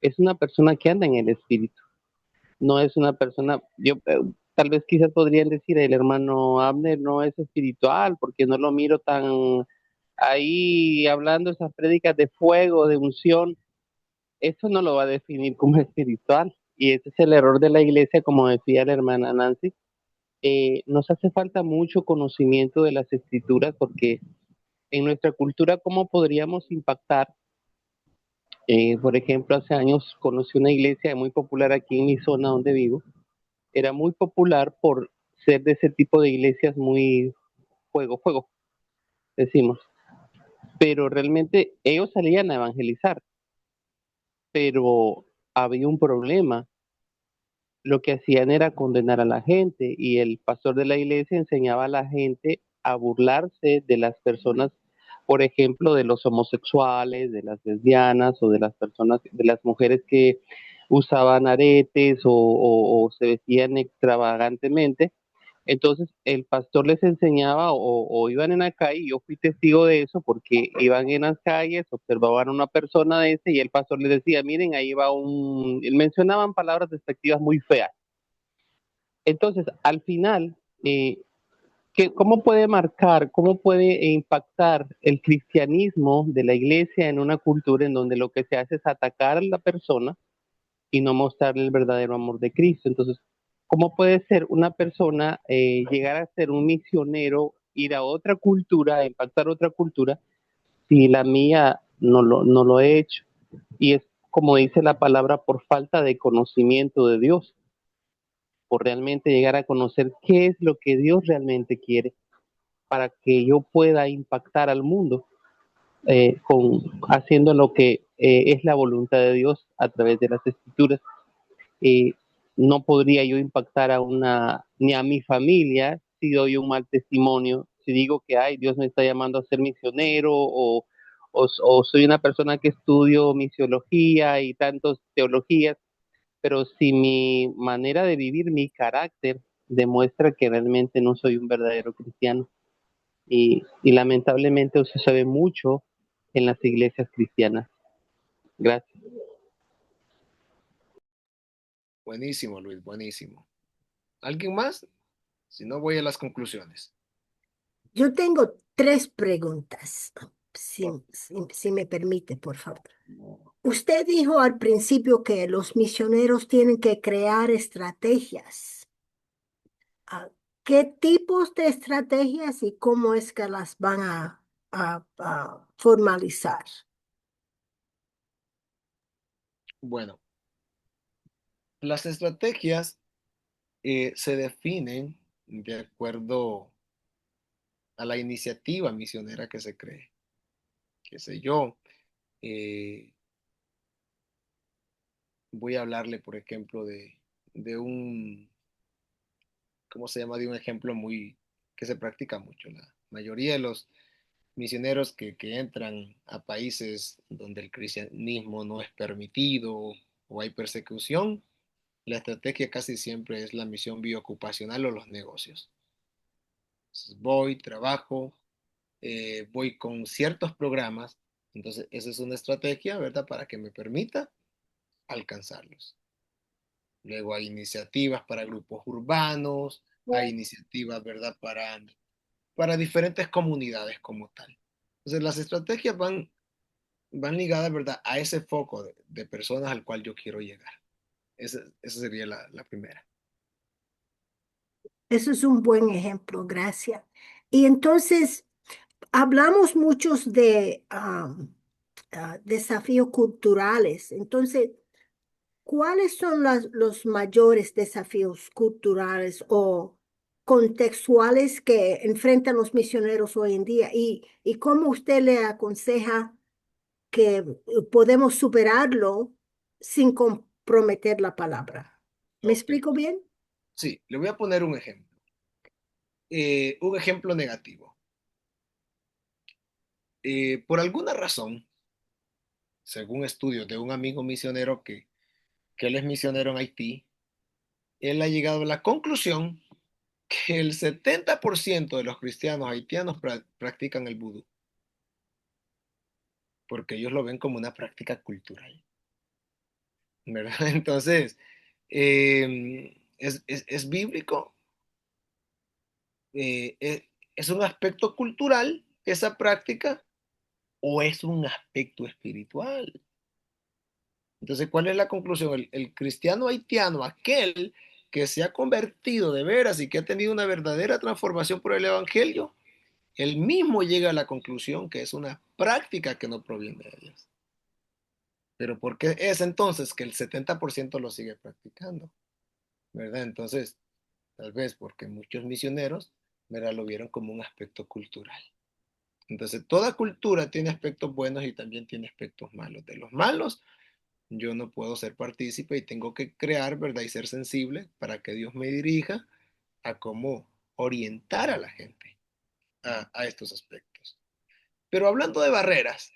es una persona que anda en el Espíritu. No es una persona, tal vez quizás podrían decir, el hermano Abner no es espiritual porque no lo miro tan ahí hablando esas prédicas de fuego, de unción. Eso no lo va a definir como espiritual. Y ese es el error de la iglesia, como decía la hermana Nancy. Nos hace falta mucho conocimiento de las escrituras porque en nuestra cultura, ¿cómo podríamos impactar? Por ejemplo, hace años conocí una iglesia muy popular aquí en mi zona donde vivo. Era muy popular por ser de ese tipo de iglesias muy fuego, fuego, decimos. Pero realmente ellos salían a evangelizar, pero había un problema. Lo que hacían era condenar a la gente y el pastor de la iglesia enseñaba a la gente a burlarse de las personas, por ejemplo, de los homosexuales, de las lesbianas o de las personas, de las mujeres que usaban aretes o se vestían extravagantemente. Entonces el pastor les enseñaba o iban en la calle, yo fui testigo de eso porque iban en las calles, observaban a una persona de ese y el pastor les decía, miren, ahí va mencionaban palabras despectivas muy feas. Entonces, al final, ¿cómo puede marcar, cómo puede impactar el cristianismo de la iglesia en una cultura en donde lo que se hace es atacar a la persona y no mostrarle el verdadero amor de Cristo? Entonces, ¿cómo puede ser una persona llegar a ser un misionero, ir a otra cultura, a impactar otra cultura, si la mía no lo he hecho? Y es como dice la palabra, por falta de conocimiento de Dios, por realmente llegar a conocer qué es lo que Dios realmente quiere para que yo pueda impactar al mundo haciendo lo que es la voluntad de Dios a través de las escrituras. eh, no podría yo impactar ni a mi familia si doy un mal testimonio, si digo que ay, Dios me está llamando a ser misionero o soy una persona que estudio misiología y tantas teologías, pero si mi manera de vivir, mi carácter, demuestra que realmente no soy un verdadero cristiano. Y lamentablemente eso se ve mucho en las iglesias cristianas. Gracias. Buenísimo, Luis, buenísimo. ¿Alguien más? Si no, voy a las conclusiones. Yo tengo 3 preguntas, si me permite, por favor. Usted dijo al principio que los misioneros tienen que crear estrategias. Ah, ¿qué tipos de estrategias y cómo es que las van a formalizar? Bueno, las estrategias se definen de acuerdo a la iniciativa misionera que se cree. Qué sé yo, eh, voy a hablarle, por ejemplo, de un, ¿cómo se llama? De un ejemplo muy que se practica mucho. La mayoría de los misioneros que entran a países donde el cristianismo no es permitido o hay persecución, la estrategia casi siempre es la misión biocupacional o los negocios. Entonces, voy, trabajo, voy con ciertos programas, entonces esa es una estrategia, ¿verdad? Para que me permita alcanzarlos. Luego hay iniciativas para grupos urbanos, hay iniciativas, ¿verdad? Para diferentes comunidades como tal. Entonces las estrategias van ligadas, ¿verdad? A ese foco de personas al cual yo quiero llegar. Esa sería la primera. Eso es un buen ejemplo, gracias. Y entonces, hablamos muchos de desafíos culturales. Entonces, ¿cuáles son los mayores desafíos culturales o contextuales que enfrentan los misioneros hoy en día y cómo usted le aconseja que podemos superarlo sin comprometer la palabra. ¿Me Ok, explico bien? sí, le voy a poner un ejemplo. Un ejemplo negativo. Por alguna razón, según estudios de un amigo misionero que él es misionero en Haití, él ha llegado a la conclusión que el 70% de los cristianos haitianos practican el vudú, porque ellos lo ven como una práctica cultural, ¿verdad? Entonces, es bíblico, es un aspecto cultural esa práctica o es un aspecto espiritual. Entonces, ¿cuál es la conclusión? El cristiano haitiano, aquel que se ha convertido de veras y que ha tenido una verdadera transformación por el Evangelio, él mismo llega a la conclusión que es una práctica que no proviene de Dios. Pero ¿por qué es entonces que el 70% lo sigue practicando? ¿Verdad? Entonces, tal vez porque muchos misioneros, ¿verdad?, lo vieron como un aspecto cultural. Entonces, toda cultura tiene aspectos buenos y también tiene aspectos malos. De los malos, yo no puedo ser partícipe y tengo que crear, ¿verdad?, y ser sensible para que Dios me dirija a cómo orientar a la gente a estos aspectos. Pero hablando de barreras,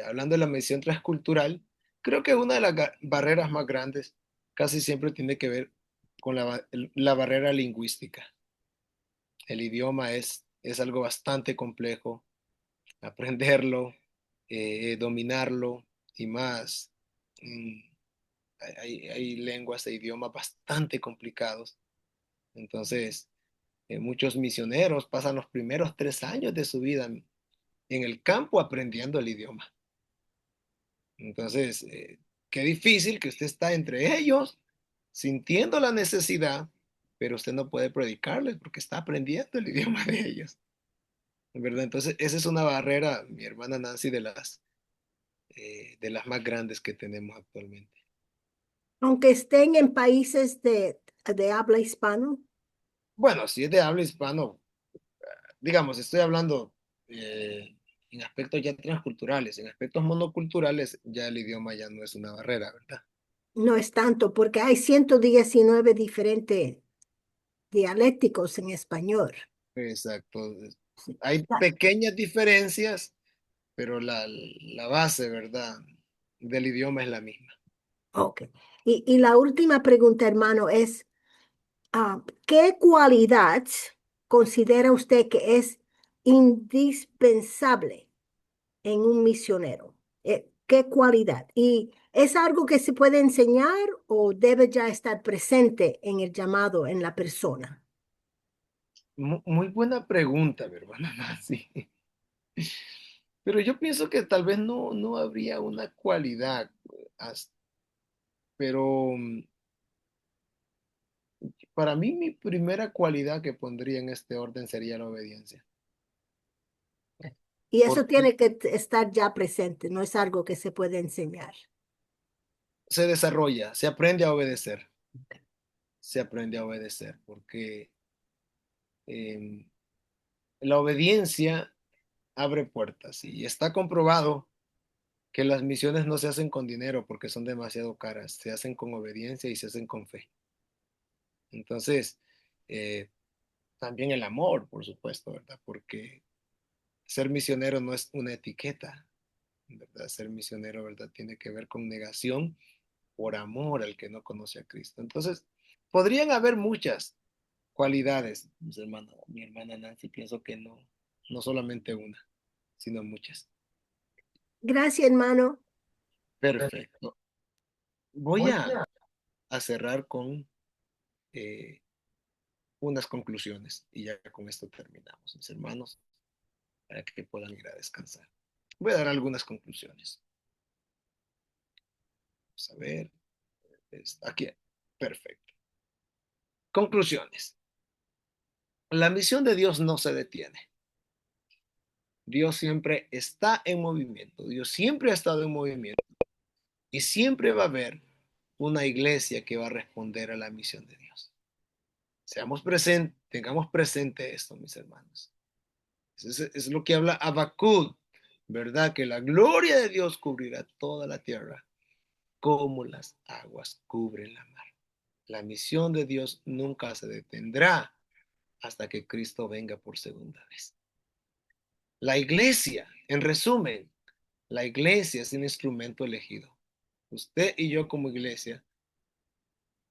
hablando de la medición transcultural, creo que una de las barreras más grandes casi siempre tiene que ver con la barrera lingüística. El idioma es algo bastante complejo, aprenderlo, dominarlo y más. mm, hay lenguas e idiomas bastante complicados. Entonces, muchos misioneros pasan los primeros 3 años de su vida en el campo aprendiendo el idioma. Entonces, qué difícil que usted está entre ellos, sintiendo la necesidad, pero usted no puede predicarles porque está aprendiendo el idioma de ellos, ¿verdad? Entonces, esa es una barrera, mi hermana Nancy, de las más grandes que tenemos actualmente. Aunque estén en países de habla hispano. Bueno, si es de habla hispano, digamos, estoy hablando en aspectos ya transculturales, en aspectos monoculturales, ya el idioma ya no es una barrera, ¿verdad? No es tanto, porque hay 119 diferentes dialécticos en español. Exacto. Hay Ah, pequeñas diferencias, pero la base, ¿verdad?, del idioma es la misma. ok. Y la última pregunta, hermano, es, ¿qué cualidad considera usted que es indispensable en un misionero? ¿Qué cualidad? ¿Y es algo que se puede enseñar o debe ya estar presente en el llamado, en la persona? Muy buena pregunta, mi hermana Nancy. Pero yo pienso que tal vez no habría una cualidad, as- pero para mí mi primera cualidad que pondría en este orden sería la obediencia. Y eso Porque tiene que estar ya presente, no es algo que se puede enseñar. se desarrolla, se aprende a obedecer, se aprende a obedecer, porque em, la obediencia abre puertas y está comprobado que las misiones no se hacen con dinero porque son demasiado caras, se hacen con obediencia y se hacen con fe. Entonces, eh, también el amor, por supuesto, ¿verdad? Porque ser misionero no es una etiqueta, ¿verdad? Ser misionero, ¿verdad?, tiene que ver con negación por amor al que no conoce a Cristo. Entonces, podrían haber muchas cualidades, mi hermana Nancy, pienso que no solamente una, sino muchas. Gracias, hermano. Perfecto. Voy a cerrar con eh, unas conclusiones y ya con esto terminamos, mis hermanos, para que puedan ir a descansar. Voy a dar algunas conclusiones. Vamos a ver, aquí, perfecto. Conclusiones. La misión de Dios no se detiene. Dios siempre está en movimiento. Dios siempre ha estado en movimiento y siempre va a haber una iglesia que va a responder a la misión de Dios. Seamos Tengamos presente esto, mis hermanos. Es lo que habla Habacuc, ¿verdad? Que la gloria de Dios cubrirá toda la tierra, como las aguas cubren la mar. La misión de Dios nunca se detendrá hasta que Cristo venga por segunda vez. La iglesia, en resumen, la iglesia es un instrumento elegido. Usted y yo como iglesia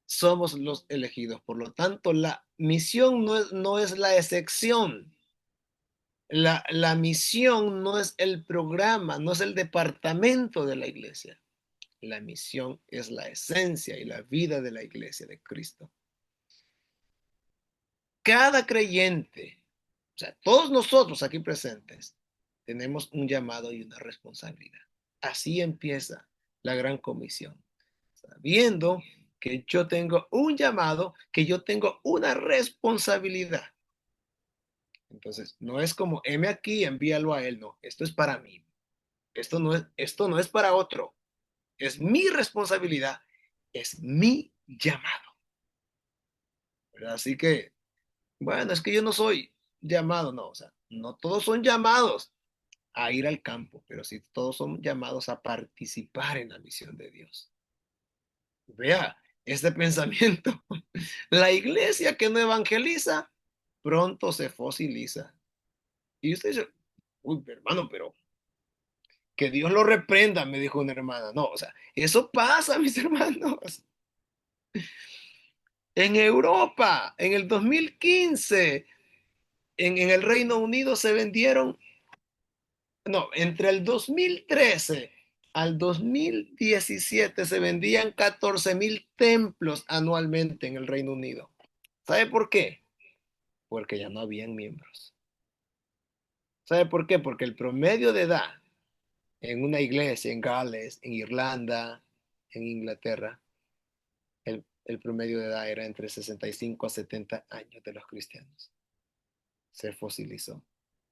somos los elegidos. Por lo tanto, la misión no es la excepción. La misión no es el programa, no es el departamento de la iglesia. La misión es la esencia y la vida de la iglesia de Cristo. Cada creyente, o sea, todos nosotros aquí presentes, tenemos un llamado y una responsabilidad. Así empieza la gran comisión, sabiendo que yo tengo un llamado, que yo tengo una responsabilidad. Entonces, no es como, heme aquí, envíalo a él, no, esto es para mí. Esto no es para otro, es mi responsabilidad, es mi llamado. ¿Verdad? Así que, bueno, es que yo no soy llamado, no, o sea, no todos son llamados a ir al campo, pero sí todos son llamados a participar en la misión de Dios. Vea este pensamiento. La iglesia que no evangeliza pronto se fosiliza. Y usted dice, uy, hermano, pero que Dios lo reprenda, me dijo una hermana. No, o sea, eso pasa, mis hermanos. En Europa, en el 2015, en el Reino Unido se vendieron, no, entre el 2013 al 2017 se vendían 14,000 templos anualmente en el Reino Unido. ¿Sabe por qué? Porque ya no habían miembros. ¿Sabe por qué? Porque el promedio de edad en una iglesia en Gales, en Irlanda, en Inglaterra, el promedio de edad era entre 65 a 70 años de los cristianos. Se fosilizó.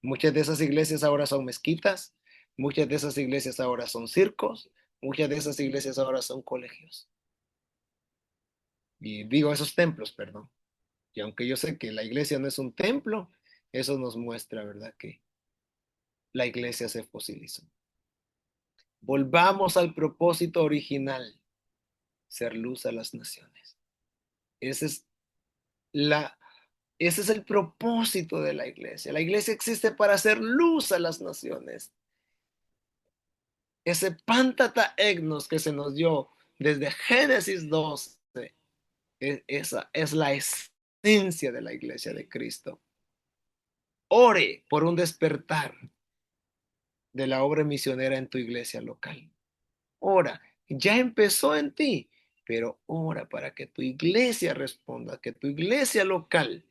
Muchas de esas iglesias ahora son mezquitas, muchas de esas iglesias ahora son circos, muchas de esas iglesias ahora son colegios. Y digo esos templos, perdón. Y aunque yo sé que la iglesia no es un templo, eso nos muestra, ¿verdad? Que la iglesia se fosilizó. Volvamos al propósito original, ser luz a las naciones. Ese es la, ese es el propósito de la iglesia. La iglesia existe para hacer luz a las naciones. Ese pántata egnos que se nos dio desde Génesis 12, esa es la esencia de la iglesia de Cristo. Ore por un despertar de la obra misionera en tu iglesia local. Ora, ya empezó en ti, pero ora para que tu iglesia responda, que tu iglesia local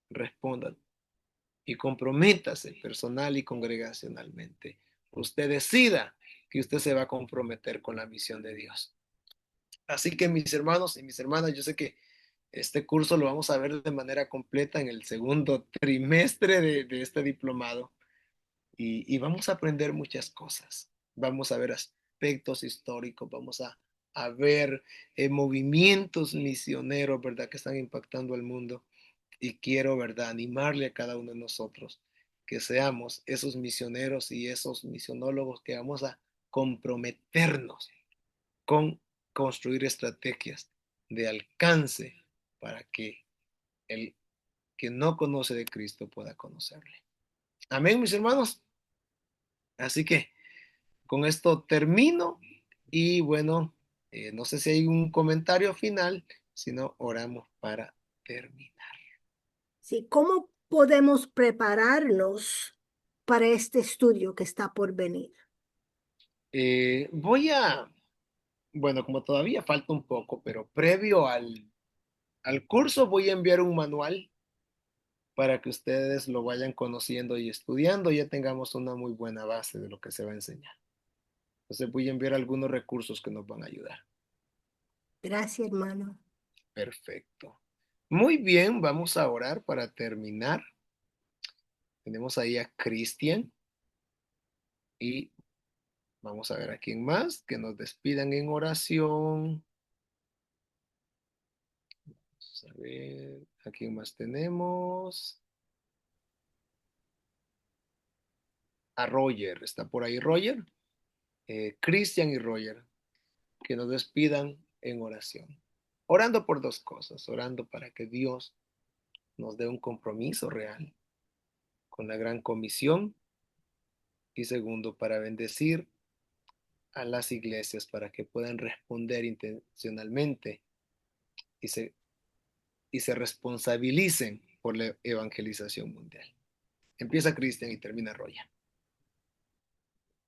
responda y comprométase personal y congregacionalmente. Usted decida que usted se va a comprometer con la misión de Dios. Así que mis hermanos y mis hermanas, yo sé que este curso lo vamos a ver de manera completa en el segundo trimestre de este diplomado y vamos a aprender muchas cosas. Vamos a ver aspectos históricos, vamos a ver movimientos misioneros, ¿verdad? Que están impactando el mundo. Y quiero, ¿verdad? Animarle a cada uno de nosotros que seamos esos misioneros y esos misionólogos que vamos a comprometernos con construir estrategias de alcance para que el que no conoce de Cristo pueda conocerle. Amén, mis hermanos. Así que con esto termino y bueno, no sé si hay un comentario final, si no, oramos para terminar. Sí, ¿cómo podemos prepararnos para este estudio que está por venir? Bueno, como todavía falta un poco, pero previo al curso voy a enviar un manual para que ustedes lo vayan conociendo y estudiando y ya tengamos una muy buena base de lo que se va a enseñar. Entonces voy a enviar algunos recursos que nos van a ayudar. Gracias, hermano. Perfecto. Muy bien, vamos a orar para terminar. Tenemos ahí a Cristian y vamos a ver a quién más, que nos despidan en oración. Vamos a ver, ¿a quién más tenemos? A Roger, ¿está por ahí Roger? Cristian y Roger, que nos despidan en oración. Orando por dos cosas, orando para que Dios nos dé un compromiso real con la gran comisión y segundo, para bendecir a las iglesias para que puedan responder intencionalmente y se responsabilicen por la evangelización mundial. Empieza Cristian y termina Roya.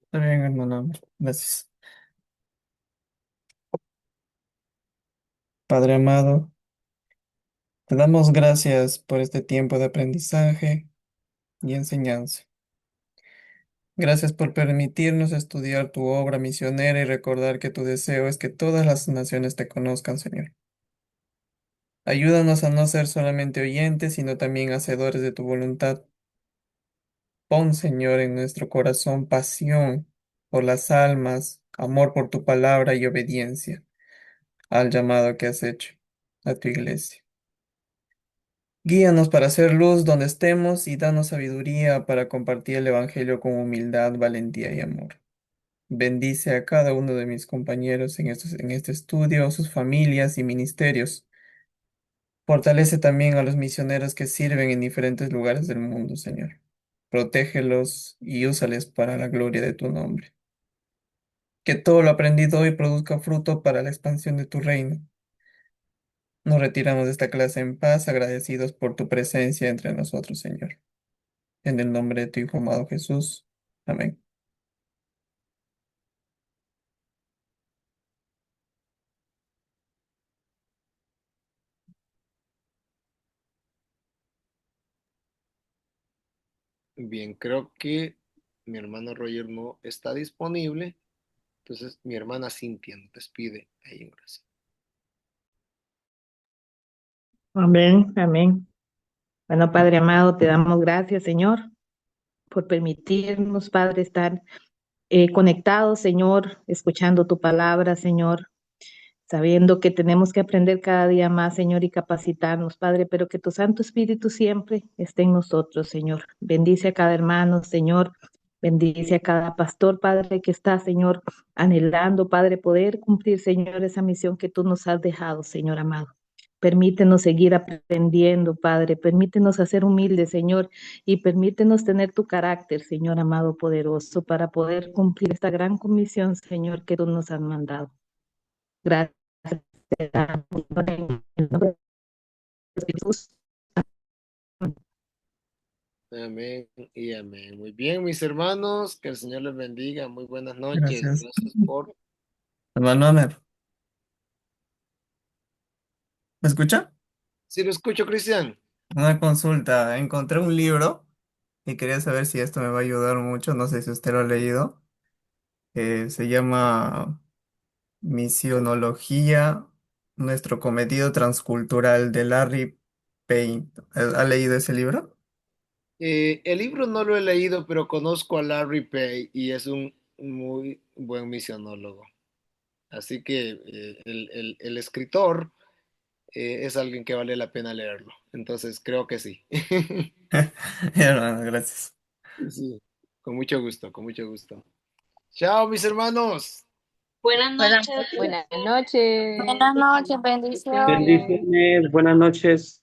Está bien, hermano. Gracias. Padre amado, te damos gracias por este tiempo de aprendizaje y enseñanza. Gracias por permitirnos estudiar tu obra misionera y recordar que tu deseo es que todas las naciones te conozcan, Señor. Ayúdanos a no ser solamente oyentes, sino también hacedores de tu voluntad. Pon, Señor, en nuestro corazón pasión por las almas, amor por tu palabra y obediencia al llamado que has hecho a tu iglesia. Guíanos para hacer luz donde estemos y danos sabiduría para compartir el Evangelio con humildad, valentía y amor. Bendice a cada uno de mis compañeros en este estudio, sus familias y ministerios. Fortalece también a los misioneros que sirven en diferentes lugares del mundo, Señor. Protégelos y úsales para la gloria de tu nombre. Que todo lo aprendido hoy produzca fruto para la expansión de tu reino. Nos retiramos de esta clase en paz, agradecidos por tu presencia entre nosotros, Señor. En el nombre de tu Hijo amado Jesús. Amén. Bien, creo que mi hermano Roger no está disponible, entonces mi hermana Cintia nos despide ahí en oración. Amén, amén. Bueno, Padre amado, te damos gracias, Señor, por permitirnos, Padre, estar conectados, Señor, escuchando tu palabra, Señor, sabiendo que tenemos que aprender cada día más, Señor, y capacitarnos, Padre, pero que tu Santo Espíritu siempre esté en nosotros, Señor. Bendice a cada hermano, Señor. Bendice a cada pastor, Padre, que está, Señor, anhelando, Padre, poder cumplir, Señor, esa misión que tú nos has dejado, Señor amado. Permítenos seguir aprendiendo, Padre. Permítenos hacer humildes, Señor, y permítenos tener tu carácter, Señor amado poderoso, para poder cumplir esta gran comisión, Señor, que tú nos has mandado. Gracias. Te damos, Señor, en el nombre de Jesús. Amén y amén. Muy bien, mis hermanos, que el Señor les bendiga. Muy buenas noches. Gracias. Gracias por... Hermano Amer, ¿me escucha? Sí, lo escucho, Cristian. Una consulta. Encontré un libro y quería saber si esto me va a ayudar mucho. No sé si usted lo ha leído. Se llama Misionología, nuestro cometido transcultural de Larry Payne. ¿Ha leído ese libro? El libro no lo he leído, pero conozco a Larry Page y es un muy buen misionólogo. Así que el escritor es alguien que vale la pena leerlo. Entonces creo que sí. Hermano, gracias. Sí, con mucho gusto, con mucho gusto. Chao, mis hermanos. Buenas Buenas noches. Buenas noches. Buenas noches, Que estén bendiciones. bien. Bendiciones, buenas noches.